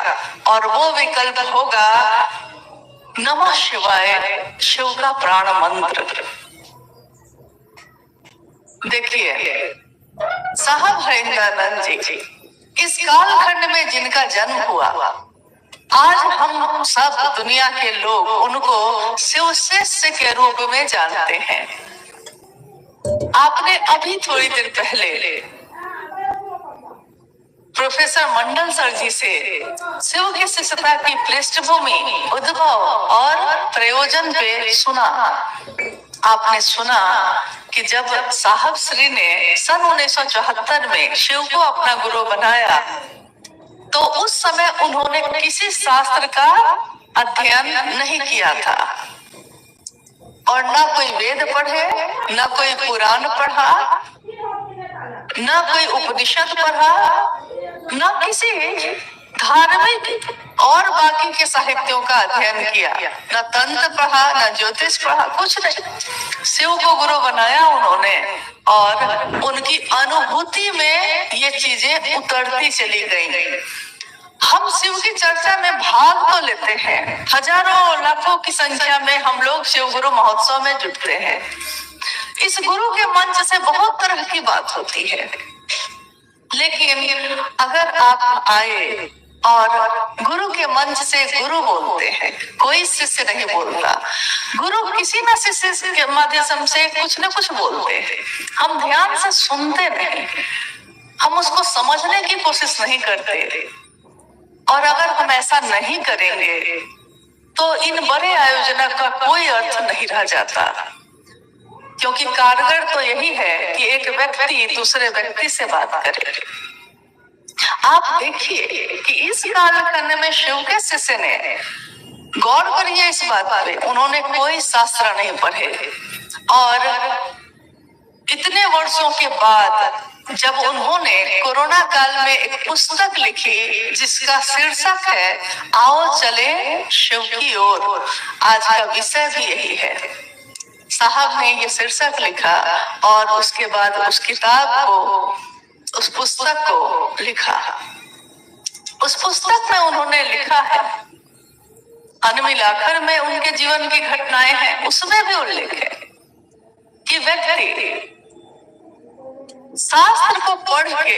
और वो विकल्प होगा नमः शिवाय, शिव का प्राण मंत्र। देखिए साहब हरिंद्रानंद जी इस कालखंड में जिनका जन्म हुआ, आज हम सब दुनिया के लोग उनको शिव शिष्य के रूप में जानते हैं। आपने अभी थोड़ी देर पहले प्रोफेसर मंडल सर जी से शिव की शिष्यता की पृष्ठभूमि, उद्भव और प्रयोजन पे सुना। आपने सुना कि जब साहब श्री ने सन 1974 में शिव को अपना गुरु बनाया तो उस समय उन्होंने किसी शास्त्र का अध्ययन नहीं किया था और ना कोई वेद पढ़े, ना कोई पुराण पढ़ा, ना कोई उपनिषद पढ़ा, ना किसी धार्मिक और बाकी के साहित्यों का अध्ययन किया, न तंत्र पढ़ा, न ज्योतिष पढ़ा, कुछ नहीं। शिव को गुरु बनाया उन्होंने और उनकी अनुभूति में ये चीजें उतरती चली गई। हम शिव की चर्चा में भाग तो लेते हैं, हजारों लाखों की संख्या में हम लोग शिव गुरु महोत्सव में जुटते हैं। इस गुरु के मंच से बहुत तरह की बात होती है, लेकिन अगर आप आए और गुरु के मंच से गुरु बोलते हैं, कोई शिष्य नहीं बोलता, गुरु किसी न शिष्य के माध्यम से कुछ न कुछ बोलते हैं। हम ध्यान से सुनते नहीं, हम उसको समझने की कोशिश नहीं करते। और अगर हम ऐसा नहीं करेंगे तो इन बड़े आयोजन का कोई अर्थ नहीं रह जाता, क्योंकि कारगर तो यही है कि एक व्यक्ति दूसरे व्यक्ति से बात करे। आप देखिए कि इस कालखंड में शिव के शिष्य ने, गौर करिए इस बात पे, उन्होंने कोई शास्त्र नहीं पढ़े और इतने वर्षों के बाद जब उन्होंने कोरोना काल में एक पुस्तक लिखी जिसका शीर्षक है आओ चले शिव की ओर, आज का विषय भी यही है। साहब ने ये शीर्षक लिखा और उसके बाद उस किताब को, उस पुस्तक को लिखा। उस पुस्तक में उन्होंने लिखा है, अनमिलाकर में उनके जीवन की घटनाएं हैं, उसमें भी उल्लेख है कि व्यक्ति शास्त्र को पढ़ के,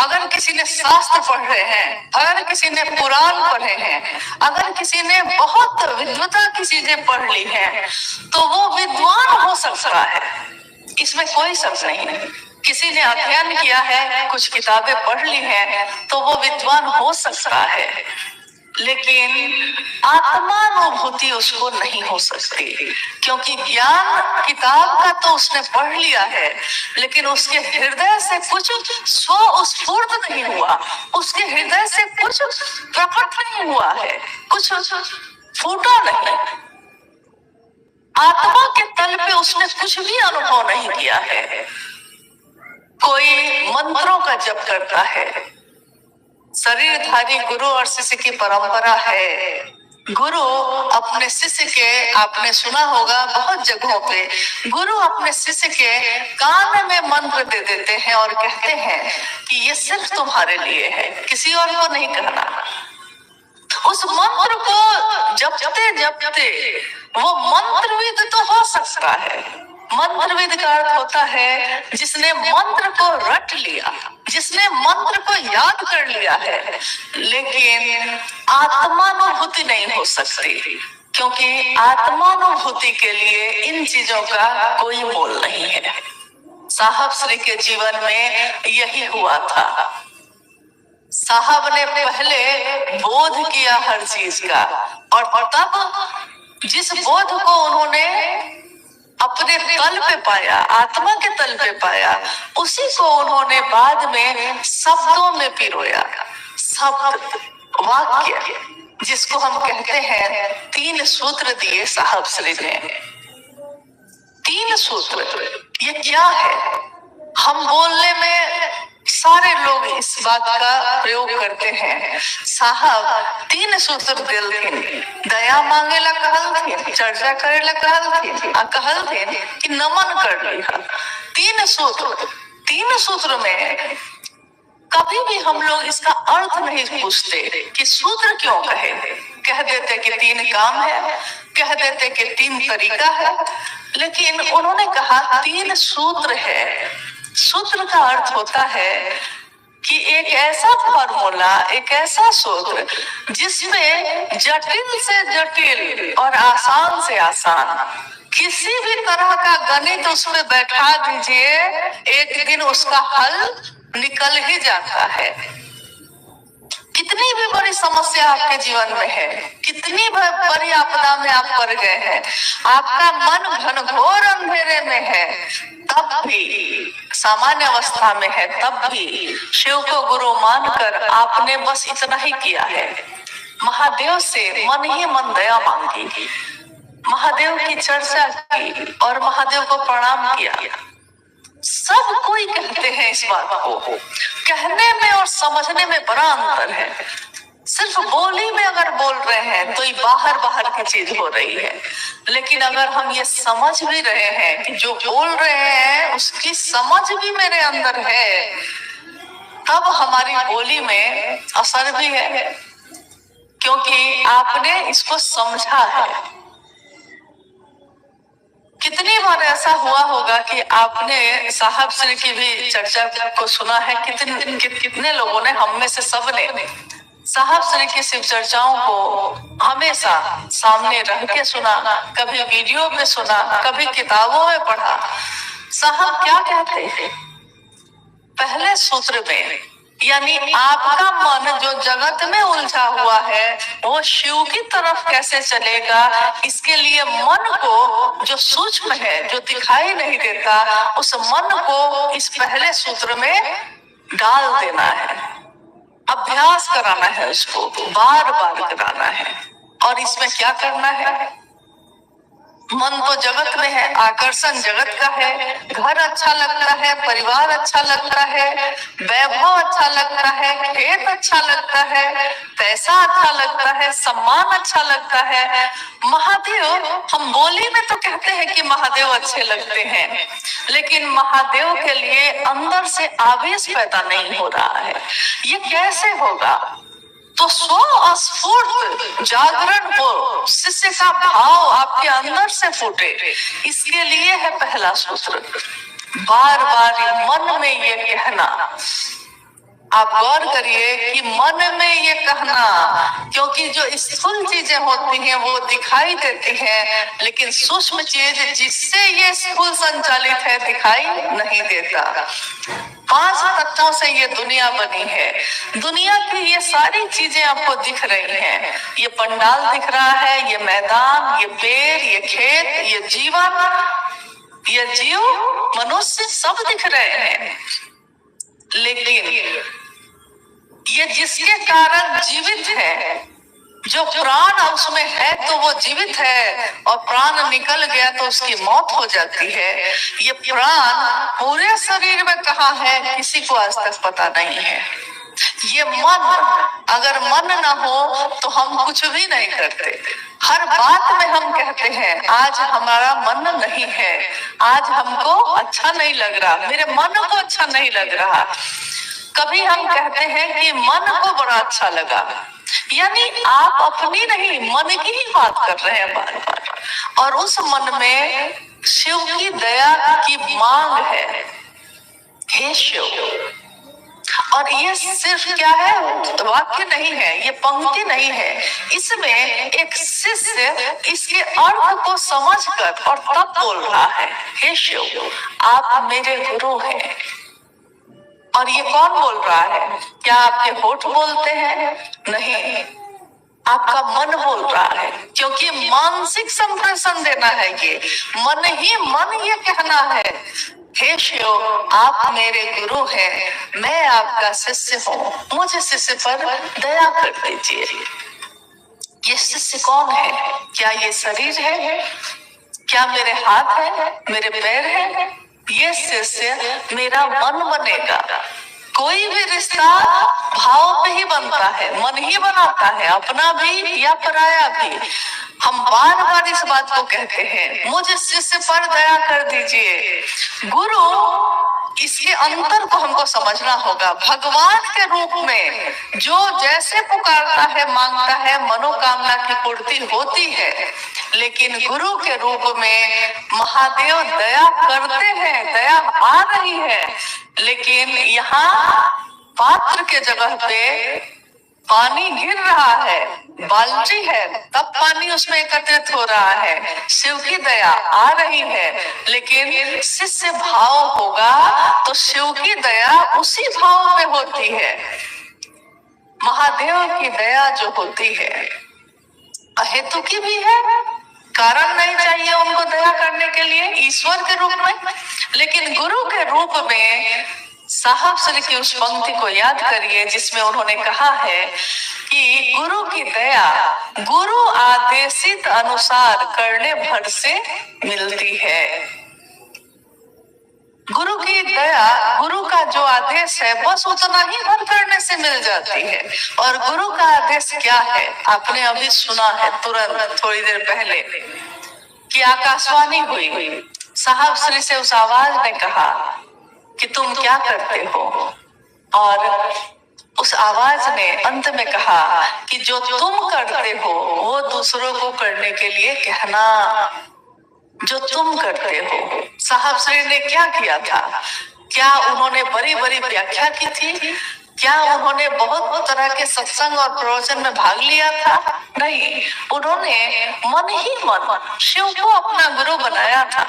अगर किसी ने शास्त्र पढ़ रहे हैं, अगर किसी ने पुराण पढ़े हैं, अगर किसी ने बहुत विद्वता की चीजें पढ़ ली हैं, तो वो विद्वान हो सकता है, इसमें कोई शक नहीं है। किसी ने अध्ययन किया है, कुछ किताबें पढ़ ली हैं, तो वो विद्वान हो सकता है, लेकिन आत्मानुभूति उसको नहीं हो सकती, क्योंकि ज्ञान किताब का तो उसने पढ़ लिया है, लेकिन उसके हृदय से कुछ स्वस्फूर्त नहीं हुआ, उसके हृदय से कुछ प्रकट नहीं हुआ है, कुछ फूटा नहीं, आत्मा के तल पे उसने कुछ भी अनुभव नहीं किया है। कोई मंत्रों का जप करता है, शरीरधारी गुरु और शिष्य की परंपरा है। गुरु अपने शिष्य के, आपने सुना होगा बहुत जगहों पे, गुरु अपने शिष्य के कान में मंत्र दे देते हैं और कहते हैं कि ये सिर्फ तुम्हारे लिए है, किसी और को नहीं कहना। उस मंत्र को जपते जपते वो मंत्रविद तो हो सकता है। मंत्रविद का अर्थ होता है जिसने मंत्र को रट लिया, जिसने मंत्र को याद कर लिया है, लेकिन आत्मानुभूति नहीं हो सकती, क्योंकि आत्मानुभूति के लिए इन चीजों का कोई मोल नहीं है। साहब श्री के जीवन में यही हुआ था। साहब ने पहले बोध किया हर चीज का, और तब जिस बोध को उन्होंने अपने तल पे पाया, आत्मा के तल पे पाया, उसी को उन्होंने बाद में शब्दों में पिरोया। शब्द, वाक्य, जिसको हम कहते हैं 3 सूत्र दिए साहब श्री ने। 3 सूत्र, ये क्या है? हम बोलने में सारे लोग इस बात का प्रयोग करते हैं। साहब 3 सूत्र दिलथिन, दया मांगेला कहलथिन, चर्चा करेला कहलथिन, आ कहलथिन कि नमन कर लिहा। 3 सूत्र, 3 सूत्र में कभी भी हम लोग इसका अर्थ नहीं पूछते कि सूत्र क्यों कहे। कह देते कि 3 काम है, कह देते कि 3 तरीका है, लेकिन उन्होंने कहा 3 सूत्र है। सूत्र का अर्थ होता है कि एक ऐसा फॉर्मूला, एक ऐसा सूत्र जिसमें जटिल से जटिल और आसान से आसान किसी भी तरह का गणित उसमें बैठा दीजिए, एक दिन उसका हल निकल ही जाता है। कितनी भी बड़ी समस्या आपके जीवन में है, कितनी बड़ी आपदा में आप पड़ गए हैं, आपका मन घनघोर अंधेरे में है, तब भी सामान्य अवस्था में है, तब भी शिव को गुरु मानकर आपने बस इतना ही किया है। महादेव से मन ही मन दया मांगी, महादेव की चर्चा की और महादेव को प्रणाम किया। सब कोई कहते हैं इस बात को, कहने में और समझने में बड़ा अंतर है। सिर्फ बोली में अगर बोल रहे हैं तो ये बाहर बाहर की चीज हो रही है, लेकिन अगर हम ये समझ भी रहे हैं कि जो बोल रहे हैं उसकी समझ भी मेरे अंदर है, तब हमारी बोली में असर भी है, क्योंकि आपने इसको समझा है। कितनी बार ऐसा हुआ होगा कि आपने साहब श्री की भी चर्चा को सुना है, कितने लोगों ने, हम में से सब ने साहब श्री की शिव चर्चाओं को हमेशा सामने रह के सुना, कभी वीडियो में सुना, कभी किताबों में पढ़ा। साहब क्या कहते हैं पहले सूत्र में, यानी आपका मन जो जगत में उलझा हुआ है वो शिव की तरफ कैसे चलेगा, इसके लिए मन को जो सूक्ष्म है, जो दिखाई नहीं देता, उस मन को इस पहले सूत्र में डाल देना है, अभ्यास कराना है, उसको बार बार कराना है। और इसमें क्या करना है, मन तो जगत में है, आकर्षण जगत का है, घर अच्छा लगता है, परिवार अच्छा लगता है, वैभव अच्छा लगता है, खेत अच्छा लगता है, पैसा अच्छा लगता है, सम्मान अच्छा लगता है। महादेव, हम बोली में तो कहते हैं कि महादेव अच्छे लगते हैं, लेकिन महादेव के लिए अंदर से आवेश पैदा नहीं हो रहा है। ये कैसे होगा? तो स्व स्फूर्त जागरण हो, शिष्य का भाव आपके अंदर से फूटे, इसके लिए है पहला सूत्र। बार बार मन में ये कहना, आप गौर करिए कि मन में ये कहना, क्योंकि जो स्थूल चीजें होती हैं वो दिखाई देती हैं, लेकिन सूक्ष्म चीज जिससे ये स्थूल संचालित है दिखाई नहीं देता। 5 तत्वों से ये दुनिया बनी है। दुनिया की ये सारी चीजें आपको दिख रही हैं, ये पंडाल दिख रहा है, ये मैदान, ये पेड़, ये खेत, ये जीवन, ये जीव, मनुष्य, सब दिख रहे हैं, लेकिन ये जिसके कारण जीवित है, जो प्राण उसमें है तो वो जीवित है, और प्राण निकल गया तो उसकी मौत हो जाती है। ये प्राण पूरे शरीर में कहाँ है किसी को आज तक पता नहीं है। ये मन, अगर मन ना हो तो हम कुछ भी नहीं करते। हर बात में हम कहते हैं आज हमारा मन नहीं है, आज हमको अच्छा नहीं लग रहा, मेरे मन को अच्छा नहीं लग रहा। कभी हम कहते हैं कि मन को बड़ा अच्छा लगा, यानी आप अपनी नहीं, मन की ही बात कर रहे हैं बार बार, और उस मन में शिव की दया की मांग है, हे शिव। और ये सिर्फ क्या है, वाक्य नहीं है, ये पंक्ति नहीं है, इसमें एक शिष्य इसके अर्थ को समझकर और तब बोल रहा है, हे शिव आप मेरे गुरु हैं। और ये कौन बोल रहा है? क्या आपके होठ बोलते हैं? नहीं, आपका मन बोल रहा है, क्योंकि मानसिक संप्रेषण देना है। ये मन ही मन ये कहना है, हे शिव आप मेरे गुरु हैं, मैं आपका शिष्य हूँ, मुझे शिष्य पर दया कर दीजिए। ये शिष्य कौन है? क्या ये शरीर है? क्या मेरे हाथ है, मेरे पैर है? ये शिष्य मेरा मन बनेगा। कोई भी रिश्ता भाव पे ही बनता है, मन ही बनाता है, अपना भी या पराया भी। हम बार बार इस बात को कहते हैं, मुझे शिष्य पर दया कर दीजिए। गुरु, इसके अंतर को हमको समझना होगा। भगवान के रूप में जो जैसे पुकारता है, मांगता है, मनोकामना की पूर्ति होती है, लेकिन गुरु के रूप में महादेव दया करते हैं, दया आ रही है, लेकिन यहाँ पात्र के जगह पे पानी गिर रहा है, बाल्टी है, तब पानी उसमें एकत्रित हो रहा है। शिव की दया आ रही है, लेकिन शिष्य भाव होगा तो शिव की दया उसी भाव में होती है। महादेव की दया जो होती है अहेतु की भी है, कारण नहीं चाहिए उनको दया करने के लिए ईश्वर के रूप में, लेकिन गुरु के रूप में साहब श्री की उस पंक्ति को याद करिए जिसमें उन्होंने कहा है कि गुरु की दया गुरु आदेशित अनुसार करने भर से मिलती है। गुरु की दया, गुरु का जो आदेश है बस उतना ही भर करने से मिल जाती है। और गुरु का आदेश क्या है आपने अभी सुना है तुरंत थोड़ी देर पहले कि आकाशवाणी हुई, साहब श्री से उस आवाज ने कहा कि तुम क्या करते हो, और उस आवाज ने अंत में कहा कि जो तुम करते हो वो दूसरों को करने के लिए कहना, जो तुम करते हो। साहब श्री ने क्या किया था? क्या उन्होंने बड़ी बड़ी व्याख्या की थी? क्या उन्होंने बहुत तरह के सत्संग और प्रवचन में भाग लिया था? नहीं, उन्होंने मन ही मन शिव को अपना गुरु बनाया था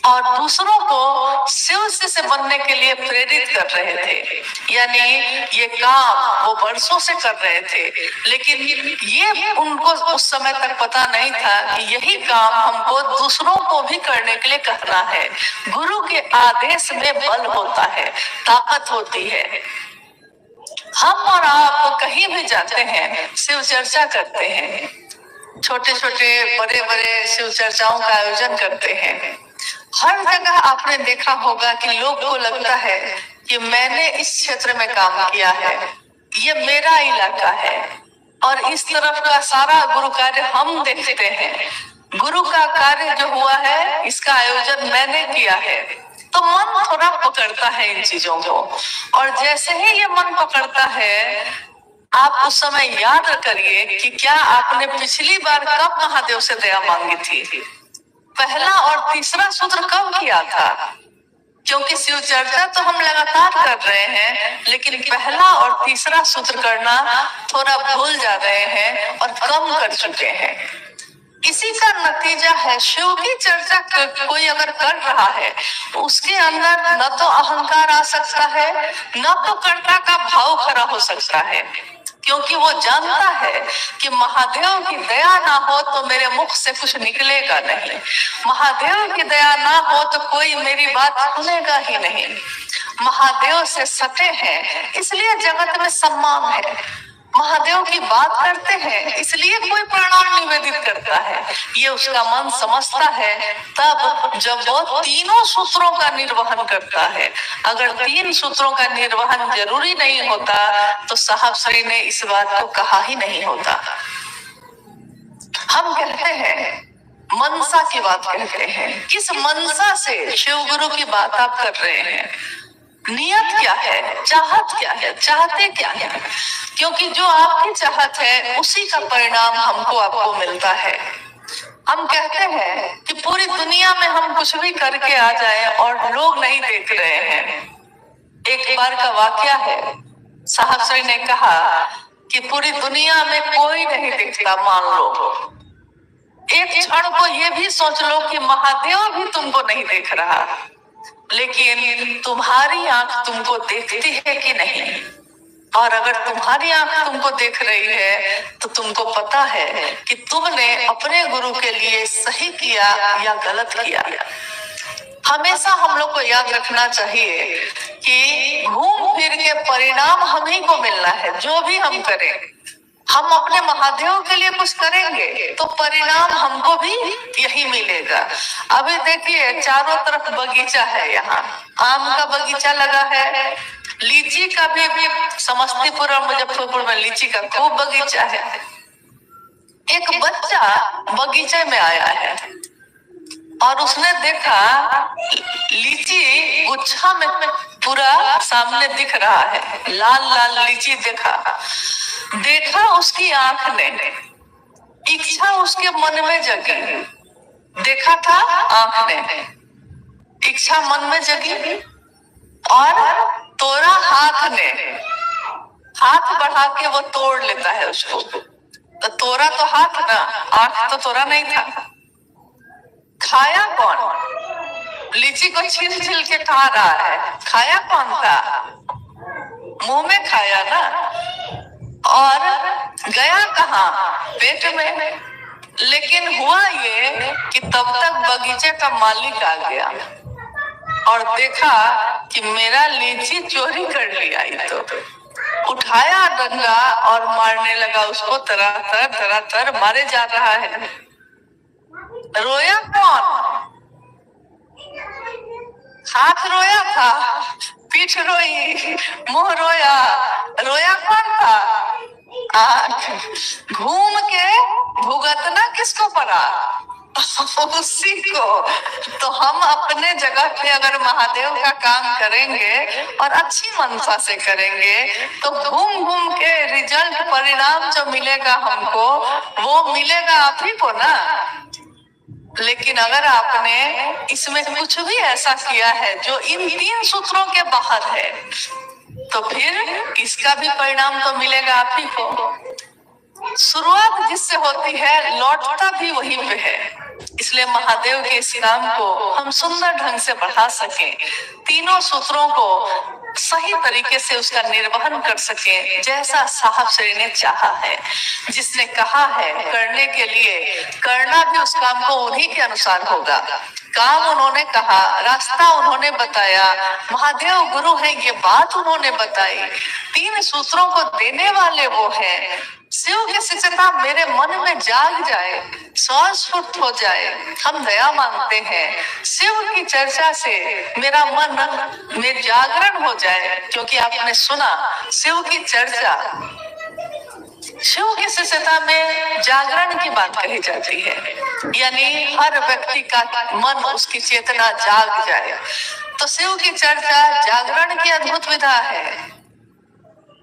और दूसरों को शिव से बनने के लिए प्रेरित कर रहे थे। यानी ये काम वो वर्षों से कर रहे थे, लेकिन ये उनको उस समय तक पता नहीं था कि यही काम हमको दूसरों को भी करने के लिए करना है। गुरु के आदेश में बल होता है, ताकत होती है। हम और आप कहीं भी जाते हैं, शिव चर्चा करते हैं, छोटे छोटे बड़े बड़े शिव चर्चाओं का आयोजन करते हैं। हर जगह आपने देखा होगा कि लोग को लगता है कि मैंने इस क्षेत्र में काम किया है, ये मेरा इलाका है, और इस तरफ का सारा गुरु कार्य हम देखते हैं। गुरु का कार्य जो हुआ है इसका आयोजन मैंने किया है, तो मन थोड़ा पकड़ता है इन चीजों को। और जैसे ही ये मन पकड़ता है, आप उस समय याद करिए कि क्या आपने पिछली बार कब महादेव से दया मांगी थी, पहला और तीसरा सूत्र कब किया था? क्योंकि शिव चर्चा तो हम लगातार कर रहे हैं, लेकिन पहला और तीसरा सूत्र करना थोड़ा भूल जा रहे हैं और कम कर चुके हैं। इसी का नतीजा है शिव की चर्चा कोई अगर कर रहा है, उसके अंदर न तो अहंकार आ सकता है, न तो कर्ता का भाव खड़ा हो सकता है, क्योंकि वो जानता है कि महादेव की दया ना हो तो मेरे मुख से कुछ निकलेगा नहीं, महादेव की दया ना हो तो कोई मेरी बात सुनेगा ही नहीं। महादेव से सटे हैं इसलिए जगत में सम्मान है, महादेव की बात करते हैं इसलिए कोई प्रणाम निवेदित करता है, ये उसका मन समझता है। तब जब वो तीनों सूत्रों का निर्वहन करता है, अगर तीन सूत्रों का निर्वहन जरूरी नहीं होता तो साहब श्री ने इस बात को कहा ही नहीं होता। हम कहते हैं मनसा की बात कहते हैं, किस मनसा से शिव गुरु की बात आप कर रहे हैं? नियत क्या है, चाहत क्या है, चाहते क्या है? क्योंकि जो आपकी चाहत है उसी का परिणाम हमको आपको मिलता है। हम कहते हैं कि पूरी दुनिया में हम कुछ भी करके आ जाएं और लोग नहीं देख रहे हैं। एक बार का वाकया है, साहब श्री ने कहा कि पूरी दुनिया में कोई नहीं दिखता, मान लो एक क्षण को ये भी सोच लो कि महादेव भी तुमको नहीं देख रहा, लेकिन तुम्हारी आंख तुमको देखती है कि नहीं? और अगर तुम्हारी आंख तुमको देख रही है तो तुमको पता है कि तुमने अपने गुरु के लिए सही किया या गलत किया। हमेशा हम लोग को याद रखना चाहिए कि घूम फिर के परिणाम हम ही को मिलना है। जो भी हम करें, हम अपने महादेव के लिए कुछ करेंगे तो परिणाम हमको भी यही मिलेगा। अभी देखिए चारों तरफ बगीचा है, यहाँ आम का बगीचा लगा है, लीची का भी समस्तीपुर और मुजफ्फरपुर में लीची का खूब बगीचा है। एक बच्चा बगीचे में आया है और उसने देखा लीची गुच्छा में पूरा सामने दिख रहा है, लाल लाल लीची देखा उसकी आंख ने, इच्छा उसके मन में जगी, देखा था आंख ने, इच्छा मन में जगी और तोड़ा हाथ ने, हाथ बढ़ा के वो तोड़ लेता है उसको। तो तोड़ा तो हाथ ना, आंख तो तोड़ा नहीं था। खाया कौन? लीची को छील छील के खा रहा है, खाया कौन था? मुंह में खाया ना, और गया कहाँ? पेट में। लेकिन हुआ ये कि तब तक बगीचे का मालिक आ गया और देखा कि मेरा लीची चोरी कर लिया, ये तो उठाया डंडा और मारने लगा उसको, तरह मारे जा रहा है। रोया कौन? हाथ रोया था, पीठ रोई, मुंह रोया, रोया कौन था? आंख। घूम के भुगतना किसको पड़ा? उसी को। तो हम अपने जगह पे अगर महादेव का काम करेंगे और अच्छी मनसा से करेंगे तो घूम घूम के रिजल्ट, परिणाम जो मिलेगा हमको, वो मिलेगा आप ही को ना। लेकिन अगर आपने इसमें कुछ भी ऐसा किया है जो इन 3 सूत्रों के बाहर है, तो फिर इसका भी परिणाम तो मिलेगा आप ही को। शुरुआत जिससे होती है लौटता भी वहीं पे है। इसलिए महादेव के इस काम को हम सुंदर ढंग से बढ़ा सकें, तीनों सूत्रों को सही तरीके से उसका निर्वहन कर सकें, जैसा साहब श्री ने चाहा है, जिसने कहा है करने के लिए, करना भी उस काम को उन्हीं के अनुसार होगा। काम उन्होंने कहा, रास्ता उन्होंने बताया, महादेव गुरु हैं ये बात उन्होंने बताई, 3 सूत्रों को देने वाले वो हैं। शिव की शिष्यता मेरे मन में जाग जाए, स्वस्फुट हो जाए, हम दया मांगते हैं। शिव की चर्चा से मेरा मन में जागरण हो जाए, क्योंकि आपने सुना शिव की चर्चा, शिव की शिष्यता में जागरण की बात कही जाती है, यानी हर व्यक्ति का मन, उसकी चेतना जाग जाए। तो शिव की चर्चा जागरण की अद्भुत विधा है।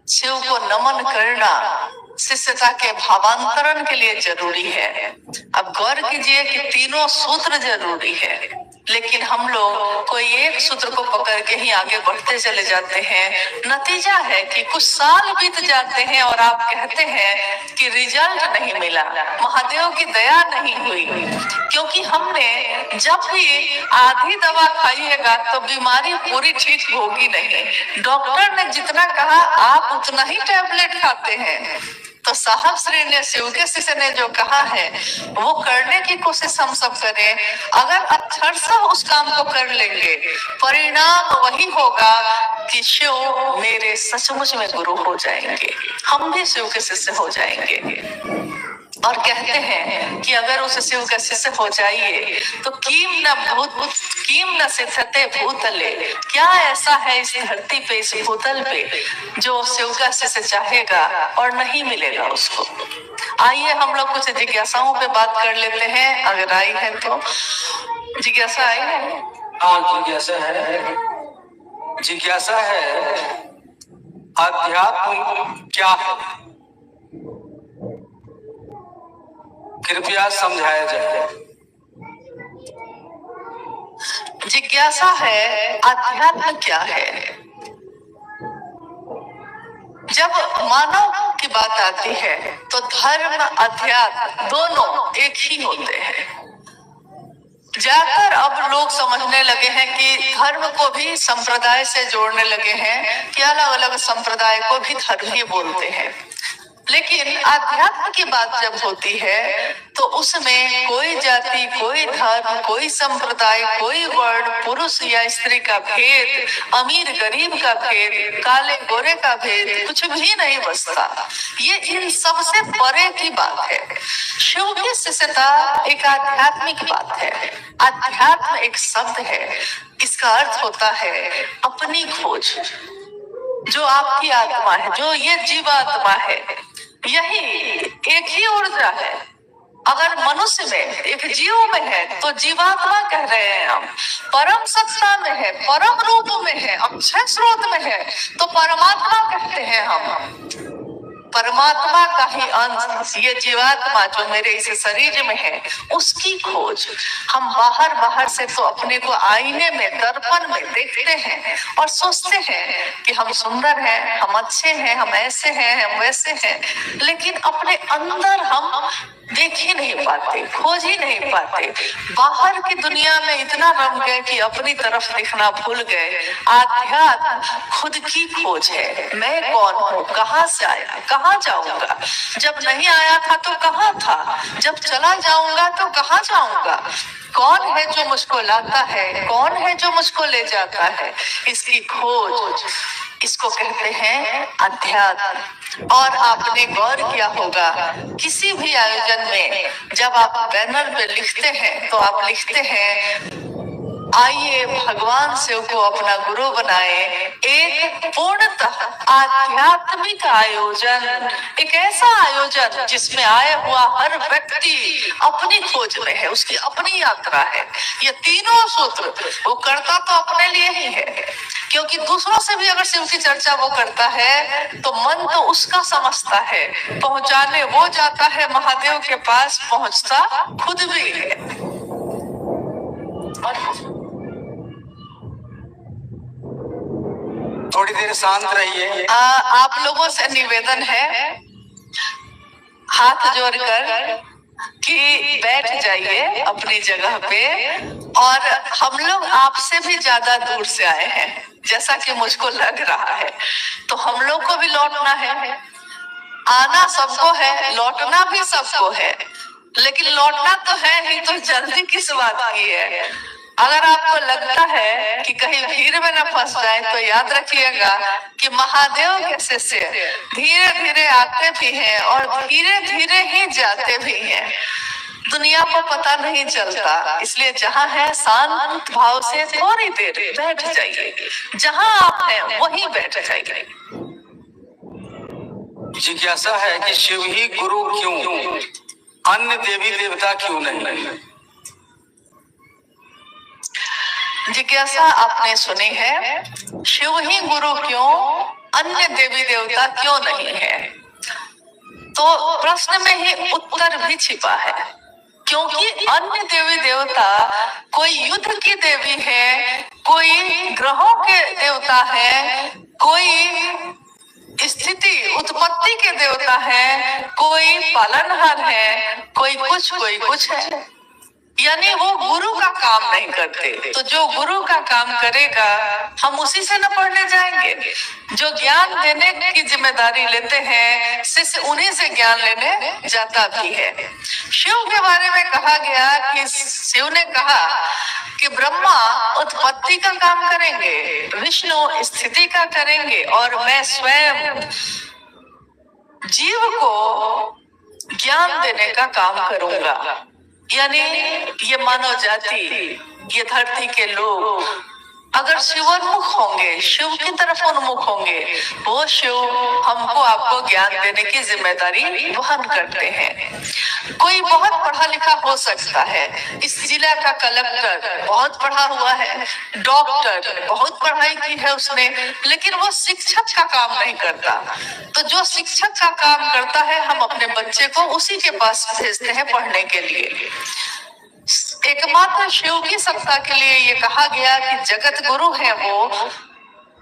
शिव को नमन करना शिष्यता के भावांतरण के लिए जरूरी है। अब गौर कीजिए कि 3 सूत्र जरूरी है, लेकिन हम लोग कोई एक सूत्र को पकड़ के ही आगे बढ़ते चले जाते हैं। नतीजा है कि कुछ साल बीत जाते हैं और आप कहते हैं कि रिजल्ट नहीं मिला, महादेव की दया नहीं हुई, क्योंकि हमने जब भी आधी दवा खाइएगा तो बीमारी पूरी ठीक होगी नहीं। डॉक्टर ने जितना कहा आप उतना ही टैबलेट खाते हैं। तो साहब श्री ने, शिव के शिष्य ने जो कहा है वो करने की कोशिश हम सब करें। अगर अक्षर से उस काम को कर लेंगे, परिणाम वही होगा कि शिव मेरे सचमुच में गुरु हो जाएंगे, हम भी शिव के शिष्य हो जाएंगे। और कहते हैं कि अगर उस शिव का शिष्य हो जाइए तो कीम न सिद्धते भूतले, क्या ऐसा है इस धरती पे, इस भूतल पे, जो शिव का शिष्य चाहेगा और नहीं मिलेगा उसको। आइए हम लोग कुछ जिज्ञासाओं पे बात कर लेते हैं, अगर आई है तो। जिज्ञासा आई है? हाँ, जिज्ञासा है। जिज्ञासा है, अध्यात्म क्या है, कृपया समझाया जाए। जिज्ञासा है अध्यात्म क्या है। जब मानव की बात आती है तो धर्म अध्यात्म दोनों एक ही होते हैं। जाकर अब लोग समझने लगे हैं कि धर्म को भी संप्रदाय से जोड़ने लगे हैं, कि अलग अलग संप्रदाय को भी धर्म ही बोलते हैं। लेकिन आध्यात्म की बात जब होती है तो उसमें कोई जाति, कोई धर्म, कोई संप्रदाय, कोई वर्ण, पुरुष या स्त्री का भेद, अमीर गरीब का भेद, काले गोरे का भेद कुछ भी नहीं बचता। ये इन सबसे परे की बात है। शिव की शिष्यता एक आध्यात्मिक बात है। अध्यात्म एक शब्द है, इसका अर्थ होता है अपनी खोज। जो आपकी आत्मा है, जो ये जीवात्मा है, यही एक ही ऊर्जा है। अगर मनुष्य में, एक जीव में है तो जीवात्मा कह रहे हैं हम। परम सत्ता में है, परम रूप में है, अक्षय स्रोत में है तो परमात्मा कहते हैं हम। परमात्मा का ही अंश ये जीवात्मा जो मेरे इस शरीर में है, उसकी खोज। हम बाहर से तो अपने को आईने में, दर्पण में देखते हैं और सोचते हैं कि हम सुंदर हैं, हम अच्छे हैं, हम ऐसे हैं, हम वैसे हैं, लेकिन अपने अंदर हम देख ही नहीं पाते, खोज ही नहीं पाते। बाहर की दुनिया में इतना रम गए कि अपनी तरफ देखना भूल गए। आध्यात्म खुद की खोज है। मैं कौन हूँ, कहाँ से आया, कहाँ जाऊंगा, जब नहीं आया था तो कहाँ था, जब चला जाऊंगा तो कहाँ जाऊंगा, कौन है जो मुझको लाता है, कौन है जो मुझको ले जाता है, इसकी खोज, इसको कहते हैं अध्यात्म। और आपने गौर किया होगा, किसी भी आयोजन में जब आप बैनर पे लिखते हैं तो आप लिखते हैं आइए भगवान शिव को अपना गुरु बनाए। एक पूर्णतः आध्यात्मिक आयोजन, एक ऐसा आयोजन जिसमें आया हुआ हर व्यक्ति अपनी खोज में है, उसकी अपनी यात्रा है। ये तीनों सूत्र वो करता तो अपने लिए ही है, क्योंकि दूसरों से भी अगर शिव की चर्चा वो करता है तो मन तो उसका समझता है, पहुंचाने वो जाता है महादेव के पास, पहुंचता खुद भी है। थोड़ी देर शांत रहिए। आप लोगों से निवेदन है हाथ जोड़कर कि बैठ जाइए अपनी जगह पे, और हम लोग आपसे भी ज्यादा दूर से आए हैं जैसा कि मुझको लग रहा है, तो हम लोग को भी लौटना है। आना सबको है, लौटना भी सबको है, लेकिन लौटना तो है ही, तो जल्दी किस बात की है। अगर आपको लगता है कि कहीं भीड़ में न फंस जाए तो याद रखिएगा कि महादेव के शिष्य धीरे धीरे आते भी हैं और धीरे धीरे ही जाते भी हैं। दुनिया को पता नहीं चलता, इसलिए जहाँ है शांत भाव से थोड़ी देर बैठ जाइए, जहाँ आप हैं वहीं बैठ जाइए। जिज्ञासा है कि शिव ही गुरु क्यों, अन्य देवी देवता क्यों नहीं? जिज्ञासा आपने सुनी है, शिव ही गुरु क्यों, अन्य देवी देवता क्यों नहीं है। तो प्रश्न में ही उत्तर भी छिपा है, क्योंकि अन्य देवी देवता कोई युद्ध की देवी है, कोई ग्रहों के देवता है, कोई स्थिति उत्पत्ति के देवता है, कोई पालनहार है, कोई कुछ है। यानी वो गुरु का काम नहीं करते, तो जो गुरु का काम करेगा हम उसी से न पढ़ने जाएंगे। जो ज्ञान देने की जिम्मेदारी लेते हैं शिष्य उन्हीं से ज्ञान लेने जाता भी है। शिव के बारे में कहा गया कि शिव ने कहा कि ब्रह्मा उत्पत्ति का काम करेंगे, विष्णु स्थिति का करेंगे, और मैं स्वयं जीव को ज्ञान देने का काम करूंगा। यानी ये मानव जाति, ये धरती के लोग अगर शिवोन्मुख होंगे, शिव की तरफ उन्मुख होंगे, वो शिव हमको आपको ज्ञान देने की जिम्मेदारी वहन करते हैं। कोई बहुत पढ़ा लिखा हो सकता है, इस जिला का कलेक्टर बहुत पढ़ा हुआ है, डॉक्टर बहुत पढ़ाई की है उसने, लेकिन वो शिक्षक का काम नहीं करता। तो जो शिक्षक का काम करता है हम अपने बच्चे को उसी के पास भेजते हैं पढ़ने के लिए। एकमात्र शिव की सत्ता के लिए ये कहा गया कि जगत गुरु है वो,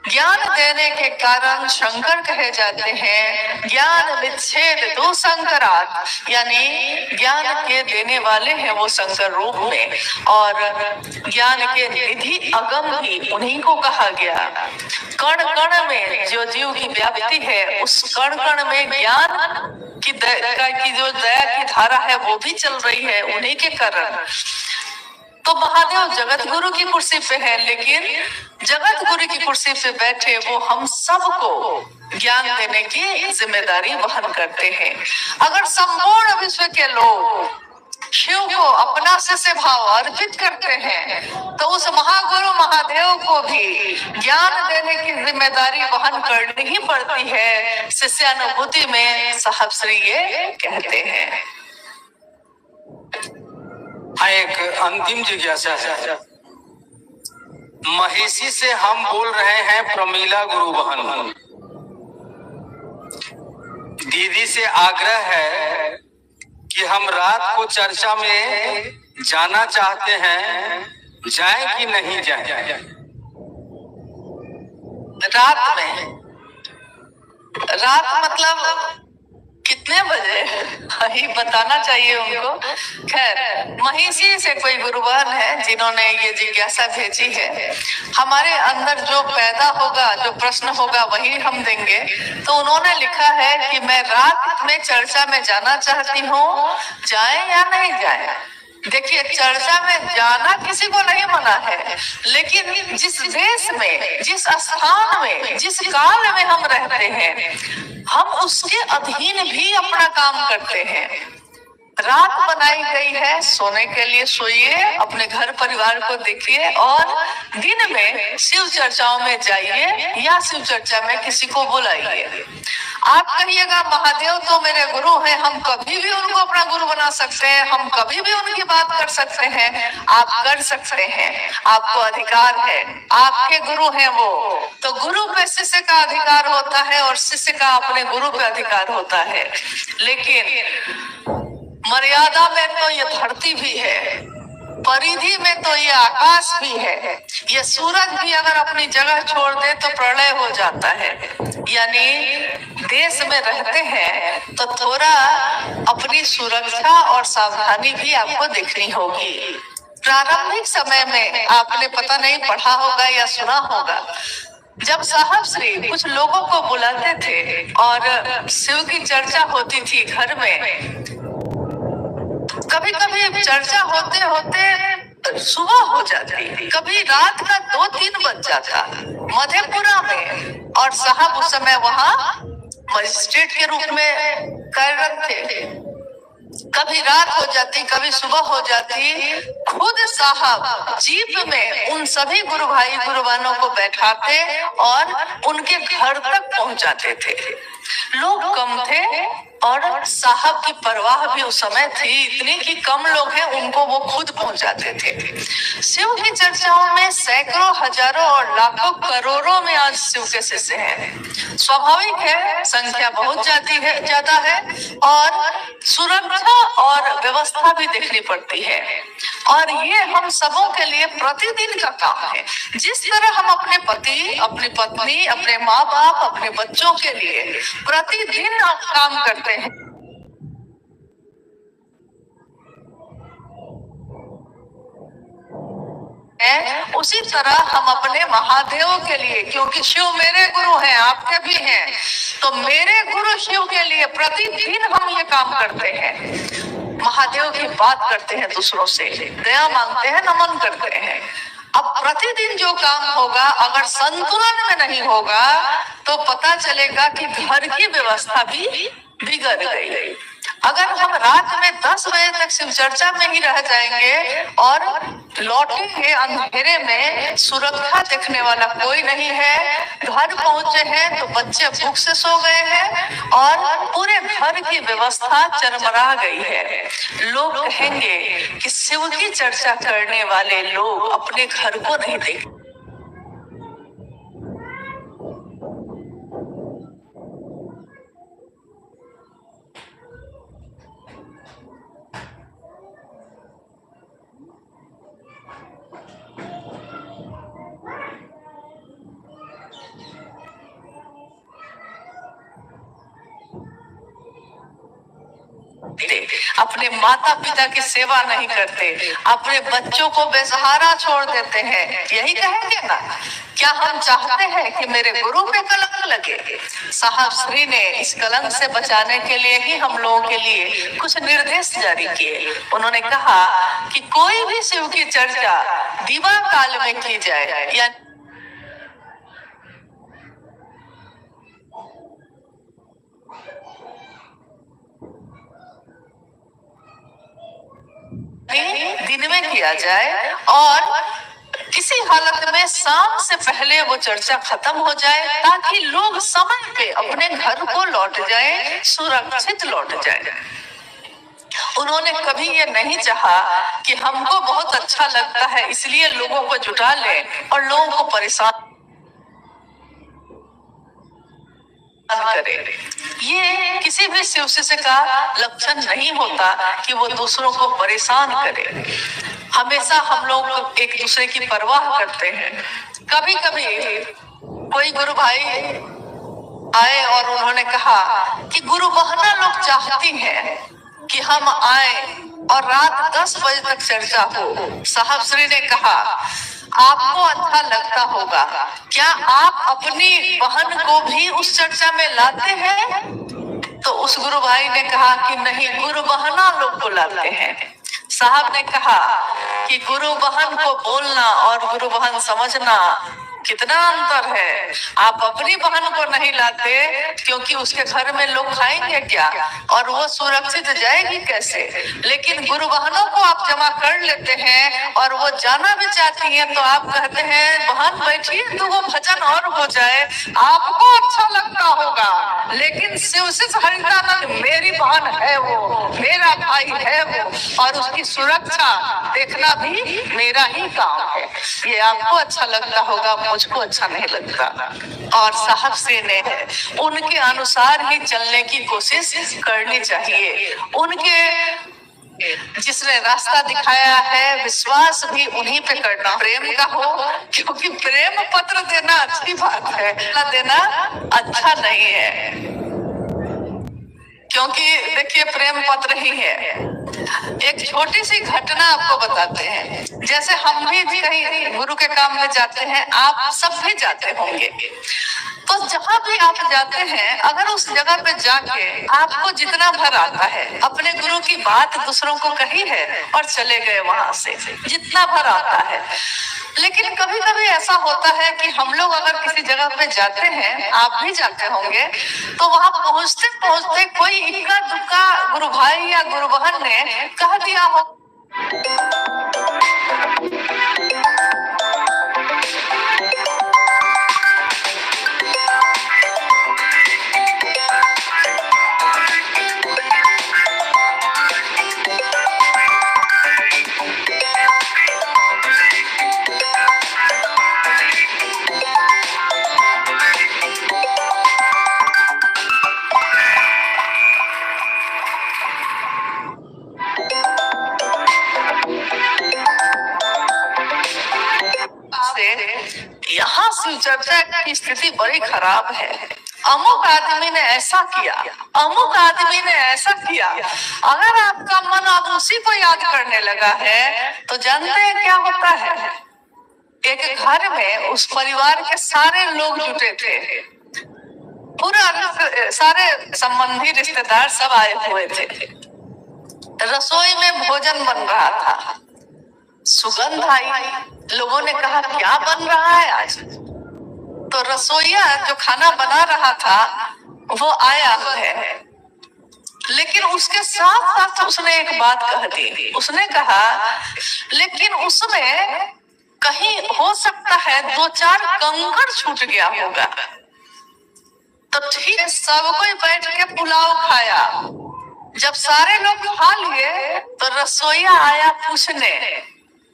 ज्ञान देने के कारण शंकर कहे जाते हैं। ज्ञान विच्छेद दो शंकरात, यानी ज्ञान के देने वाले हैं वो शंकर रूप में, और ज्ञान के निधि अगम भी उन्हीं को कहा गया। कण कण में जो जीव की व्याप्ति है, उस कण कण में ज्ञान की जो दया की धारा है वो भी चल रही है उन्हीं के कारण। तो महादेव जगत गुरु की कुर्सी पे है, लेकिन जगत गुरु की कुर्सी पे बैठे वो हम सबको ज्ञान देने की जिम्मेदारी वहन करते हैं। अगर संपूर्ण विश्व के लोग शिव को अपना शिष्य भाव अर्पित करते हैं तो उस महागुरु महादेव को भी ज्ञान देने की जिम्मेदारी वहन करनी ही पड़ती है। शिष्यानुभूति में साहब श्री ये कहते हैं। एक अंतिम जिज्ञासा है, महिषी से हम बोल रहे हैं प्रमीला गुरु बहन, दीदी से आग्रह है कि हम रात को चर्चा में जाना चाहते हैं, जाएं कि नहीं जाएं? रात मतलब कितने बजे ही बताना चाहिए उनको। खैर, महिषी से कोई गुरुवान है जिन्होंने ये जिज्ञासा भेजी है। हमारे अंदर जो पैदा होगा, जो प्रश्न होगा वही हम देंगे। तो उन्होंने लिखा है कि मैं रात में चर्चा में जाना चाहती हूँ, जाएं या नहीं जाएं। देखिए, चर्चा में जाना किसी को नहीं मना है, लेकिन जिस देश में, जिस स्थान में, जिस काल में हम रहते हैं, हम उसके अधीन भी अपना काम करते हैं। रात बनाई गई है सोने के लिए, सोइए, अपने घर परिवार को देखिए और दिन में शिव चर्चाओं में जाइए या शिव चर्चा में किसी को बुलाइए। आप कहिएगा महादेव तो मेरे गुरु हैं, हम कभी भी उनको अपना गुरु बना सकते हैं, हम कभी भी उनकी बात कर सकते हैं। आप कर सकते हैं, आपको अधिकार है, आपके गुरु हैं वो। तो गुरु पे शिष्य का अधिकार होता है और शिष्य का अपने गुरु पे अधिकार होता है। लेकिन मर्यादा में तो ये धरती भी है, परिधि में तो ये आकाश भी है। ये सूरज भी अगर अपनी जगह छोड़ दे तो प्रलय हो जाता है। यानी देश में रहते हैं तो थोड़ा अपनी सुरक्षा और सावधानी भी आपको देखनी होगी। प्रारंभिक समय में आपने पता नहीं पढ़ा होगा या सुना होगा, जब साहब श्री कुछ लोगों को बुलाते थे और शिव की चर्चा होती थी घर में, कभी कभी चर्चा होते होते सुबह हो जाती, कभी रात का 2-3 बज जाता मधेपुरा में। और साहब उस समय वहां मजिस्ट्रेट के रूप में कार्यरत थे। कभी रात हो जाती, कभी सुबह हो जाती, खुद साहब जीप में उन सभी गुरु भाई गुरुबानों को बैठाते और उनके घर तक पहुंचाते थे। लोग कम थे और साहब की परवाह भी उस समय थी इतनी कि कम लोग हैं उनको वो खुद पहुंचाते थे। शिव की चर्चाओं में सैकड़ों, हजारों और लाखों, करोड़ों में आज शिव के शिष्य हैं। स्वाभाविक है, संख्या बहुत ज्यादा है और सुरक्षा और व्यवस्था भी देखनी पड़ती है। और ये हम सबों के लिए प्रतिदिन का काम है। जिस तरह हम अपने पति, अपनी पत्नी, अपने माँ बाप, अपने बच्चों के लिए प्रतिदिन काम करते हैं, उसी तरह हम अपने महादेव के लिए, क्योंकि शिव मेरे गुरु हैं, आपके भी हैं, तो मेरे गुरु शिव के लिए प्रतिदिन हम ये काम करते हैं। महादेव की बात करते हैं, दूसरों से दया मांगते हैं, नमन करते हैं। अब प्रतिदिन जो काम होगा अगर संतुलन में नहीं होगा तो पता चलेगा कि घर की व्यवस्था भी बिगड़ गई। अगर हम रात में 10 बजे तक शिव चर्चा में ही रह जाएंगे और लौटेंगे अंधेरे में, सुरक्षा देखने वाला कोई नहीं है, घर पहुंचे हैं तो बच्चे भूख से सो गए हैं और पूरे घर की व्यवस्था चरमरा गई है। लोग कहेंगे कि शिव की चर्चा करने वाले लोग अपने घर को नहीं देखते। अपने माता पिता की सेवा नहीं करते, अपने बच्चों को बेसहारा छोड़ देते हैं। यही कहेंगे ना, क्या हम चाहते हैं कि मेरे गुरु पे कलंक लगे? साहब श्री ने इस कलंक से बचाने के लिए ही हम लोगों के लिए कुछ निर्देश जारी किए। उन्होंने कहा कि कोई भी शिव की चर्चा दिवा काल में की जाए, या दिन में किया जाए और किसी हालत में शाम से पहले वो चर्चा खत्म हो जाए, ताकि लोग समय पे अपने घर को लौट जाएं, सुरक्षित लौट जाएं। उन्होंने कभी ये नहीं चाहा कि हमको बहुत अच्छा लगता है इसलिए लोगों को जुटा लें और लोगों को परेशान करे। ये किसी भी शिव शिष्य का लक्षण नहीं होता कि वो दूसरों को परेशान करे। हमेशा हम लोग एक दूसरे की परवाह करते हैं। कभी कभी कोई गुरु भाई आए और उन्होंने कहा कि गुरु बहना लोग चाहती हैं कि हम आए और रात 10 बजे तक चर्चा हो। साहब श्री ने कहा आपको अच्छा लगता होगा, क्या आप अपनी बहन को भी उस चर्चा में लाते हैं? तो उस गुरु भाई ने कहा कि नहीं, गुरु बहना लोग को लाते हैं। साहब ने कहा कि गुरु बहन को बोलना और गुरु बहन समझना कितना अंतर है। आप अपनी बहन को नहीं लाते क्योंकि उसके घर में लोग खाएंगे क्या और वो सुरक्षित जाएगी कैसे, लेकिन गुरु बहनों को आप जमा कर लेते हैं और वो जाना भी चाहती हैं तो आप कहते हैं बहन बैठिए तो वो भजन और हो जाए, आपको अच्छा लगता होगा। लेकिन शिव से हरिदानंद मेरी बहन है वो, मेरा भाई है वो, और उसकी सुरक्षा देखना भी मेरा ही काम है। ये आपको अच्छा लगता होगा, मुझको अच्छा नहीं लगता। और साहब से ने उनके अनुसार ही चलने की कोशिश करनी चाहिए। उनके जिसने रास्ता दिखाया है विश्वास भी उन्हीं पे करना, प्रेम का हो, क्योंकि प्रेम पत्र देना अच्छी बात है, देना अच्छा नहीं है। क्योंकि देखिए प्रेम पत्र ही है। एक छोटी सी घटना आपको बताते हैं। जैसे हम भी कहीं गुरु के काम में जाते हैं, आप सब भी जाते होंगे, तो जहाँ भी आप जाते हैं अगर उस जगह पे जाके आपको जितना भर आता है, अपने गुरु की बात दूसरों को कही है और चले गए वहां से, जितना भर आता है। लेकिन कभी कभी ऐसा होता है कि हम लोग अगर किसी जगह पे जाते हैं, आप भी जाते होंगे, तो वहां पहुंचते पहुंचते कोई इक्का दुक्का गुरु भाई या गुरु बहन ने कह दिया हो यहाँ शिव चर्चा की स्थिति बड़ी खराब है। अमुक आदमी ने ऐसा किया, अमुक आदमी ने ऐसा किया। अगर आपका मन अब उसी को याद करने लगा है तो जानते हैं क्या होता है। एक घर में उस परिवार के सारे लोग जुटे थे, पूरा सारे संबंधी रिश्तेदार सब आए हुए थे। रसोई में भोजन बन रहा था, सुगंध आई। लोगों ने कहा क्या बन रहा है आज। तो रसोइया जो खाना बना रहा था वो आया है, लेकिन उसके साथ साथ उसने एक बात कह दी। उसने कहा लेकिन उसमें कहीं हो सकता है 2-4 कंकड़ छूट गया होगा। तो ठीक सब कोई बैठ के पुलाव खाया। जब सारे लोग खा लिए तो रसोइया आया पूछने,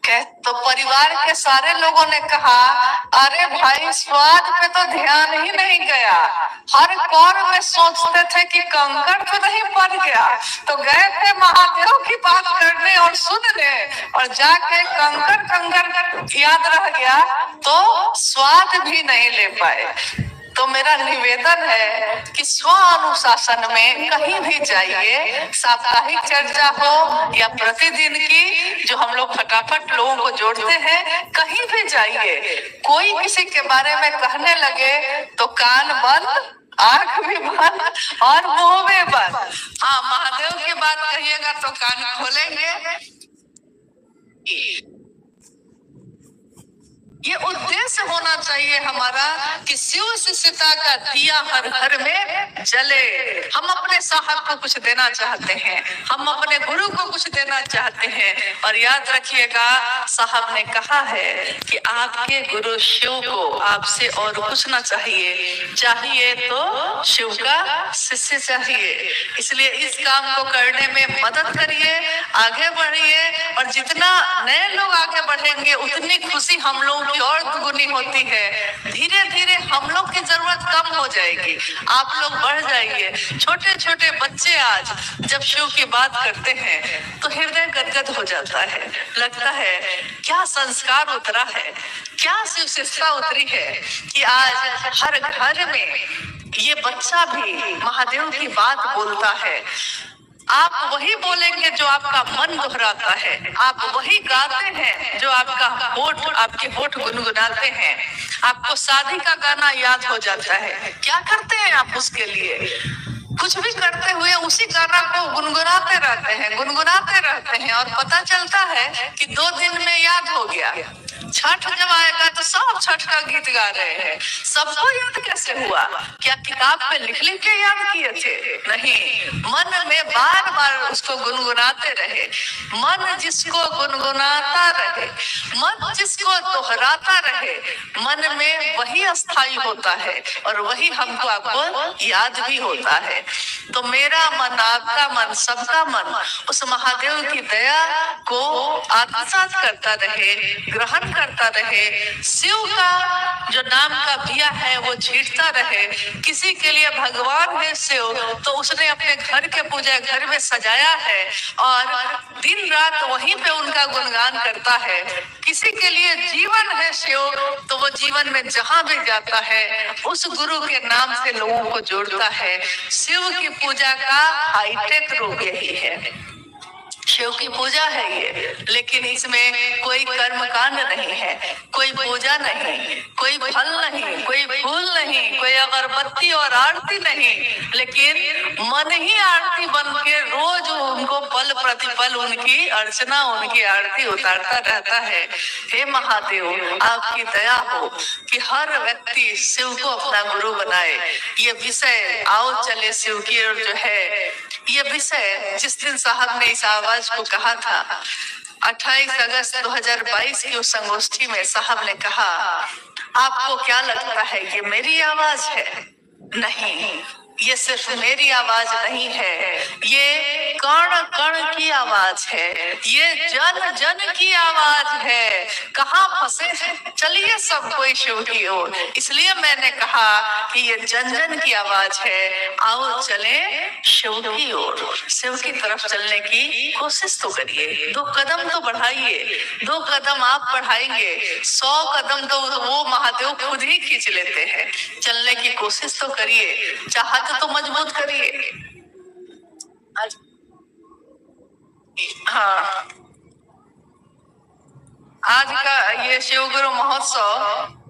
तो परिवार के सारे लोगों ने कहा अरे भाई स्वाद पे तो ध्यान ही नहीं गया, हर कौर में सोचते थे कि कंकड़ तो नहीं पड़ गया, तो गए थे महादेव की बात करने और सुनने, और जाके कंकड़ याद रह गया तो स्वाद भी नहीं ले पाए। तो मेरा निवेदन है कि स्व अनुशासन में कहीं भी जाइए, साप्ताहिक चर्चा हो या प्रतिदिन की जो हम लोग फटाफट लोगों को जोड़ते हैं, कहीं भी जाइए, कोई किसी के बारे में कहने लगे तो कान बंद, आंख भी बंद और मुंह भी बंद। हाँ, महादेव की बात कहिएगा तो कान खोलेंगे। ये उद्देश्य होना चाहिए हमारा कि शिव शिष्यता का दिया हर घर में जले। हम अपने साहब को कुछ देना चाहते हैं, हम अपने गुरु को कुछ देना चाहते हैं। और याद रखिएगा साहब ने कहा है कि आपके गुरु शिव को आपसे और कुछ ना चाहिए, चाहिए तो शिव का शिष्य चाहिए। इसलिए इस काम को करने में मदद करिए, आगे बढ़िए, और जितना नए लोग आगे बढ़ेंगे उतनी खुशी हम लोग और दुगुनी होती है। धीरे धीरे हम लोग की जरूरत कम हो जाएगी, आप लोग बढ़ जाएंगे। छोटे छोटे बच्चे आज जब शिव की बात करते हैं तो हृदय गदगद हो जाता है, लगता है क्या संस्कार उतरा है, क्या शिव शिक्षा उतरी है कि आज हर घर में ये बच्चा भी महादेव की बात बोलता है। आप वही बोलेंगे जो आपका मन दोहराता है, आप वही गाते हैं जो आपके होठ गुनगुनाते हैं। आपको शादी का गाना याद हो जाता है, क्या करते हैं आप उसके लिए? कुछ भी करते हुए उसी गाना को गुनगुनाते रहते हैं और पता चलता है कि 2 दिन में याद हो गया। छठ जब आएगा तो सब छठ का गीत गा रहे हैं। सबको याद कैसे हुआ? क्या किताब पे लिख लिख के याद किए थे? नहीं, मन में बार बार उसको गुनगुनाते रहे। मन जिसको गुनगुनाता रहे, मन जिसको दोहराता रहे, मन में वही अस्थाई होता है और वही हमको आपको याद भी होता है। तो मेरा मन, आपका मन, सबका मन उस महादेव की दया को आत्मसात करता रहे, ग्रहण करता रहे। शिव का जो नाम का दिया है वो छींटता रहे। किसी के लिए भगवान है शिव, तो उसने अपने घर के पूजा घर में सजाया है और दिन रात वहीं पे उनका गुणगान करता है। किसी के लिए जीवन है शिव, तो वो जीवन में जहां भी जाता है उस गुरु के नाम से लोगों को जोड़ता है। शिव की पूजा का हाईटेक रूप यही है। शिव की पूजा है ये, लेकिन इसमें कोई कर्म कांड नहीं है, कोई पूजा नहीं, कोई फल नहीं, कोई फूल नहीं, कोई अगरबत्ती और आरती नहीं, लेकिन मन ही आरती बन के रोज उनको पल प्रतिपल उनकी अर्चना, उनकी आरती उतारता रहता है। हे महादेव, आपकी दया हो कि हर व्यक्ति शिव को अपना गुरु बनाए। ये विषय आओ चले शिव की ओर जो है, ये विषय जिस दिन साहब ने इस आवाज को कहा था 28 अगस्त 2022 की उस संगोष्ठी में, साहब ने कहा, आपको क्या लगता है ये मेरी आवाज है? नहीं, ये सिर्फ मेरी आवाज नहीं है, ये कण कण की आवाज है, ये जन जन की आवाज है। कहाँ फंसे हैं? चलिए सब कोई शिव की ओर। इसलिए मैंने कहा कि ये जन जन की आवाज है। आओ चले शिव की ओर, शिव की तरफ चलने की कोशिश तो करिए। 2 कदम तो बढ़ाइए, 2 कदम आप बढ़ाएंगे, 100 कदम तो वो महादेव खुद ही खींच लेते हैं। चलने की कोशिश तो करिए, चाहत तो मजबूत करिए। हाँ, आज का ये शिव गुरु महोत्सव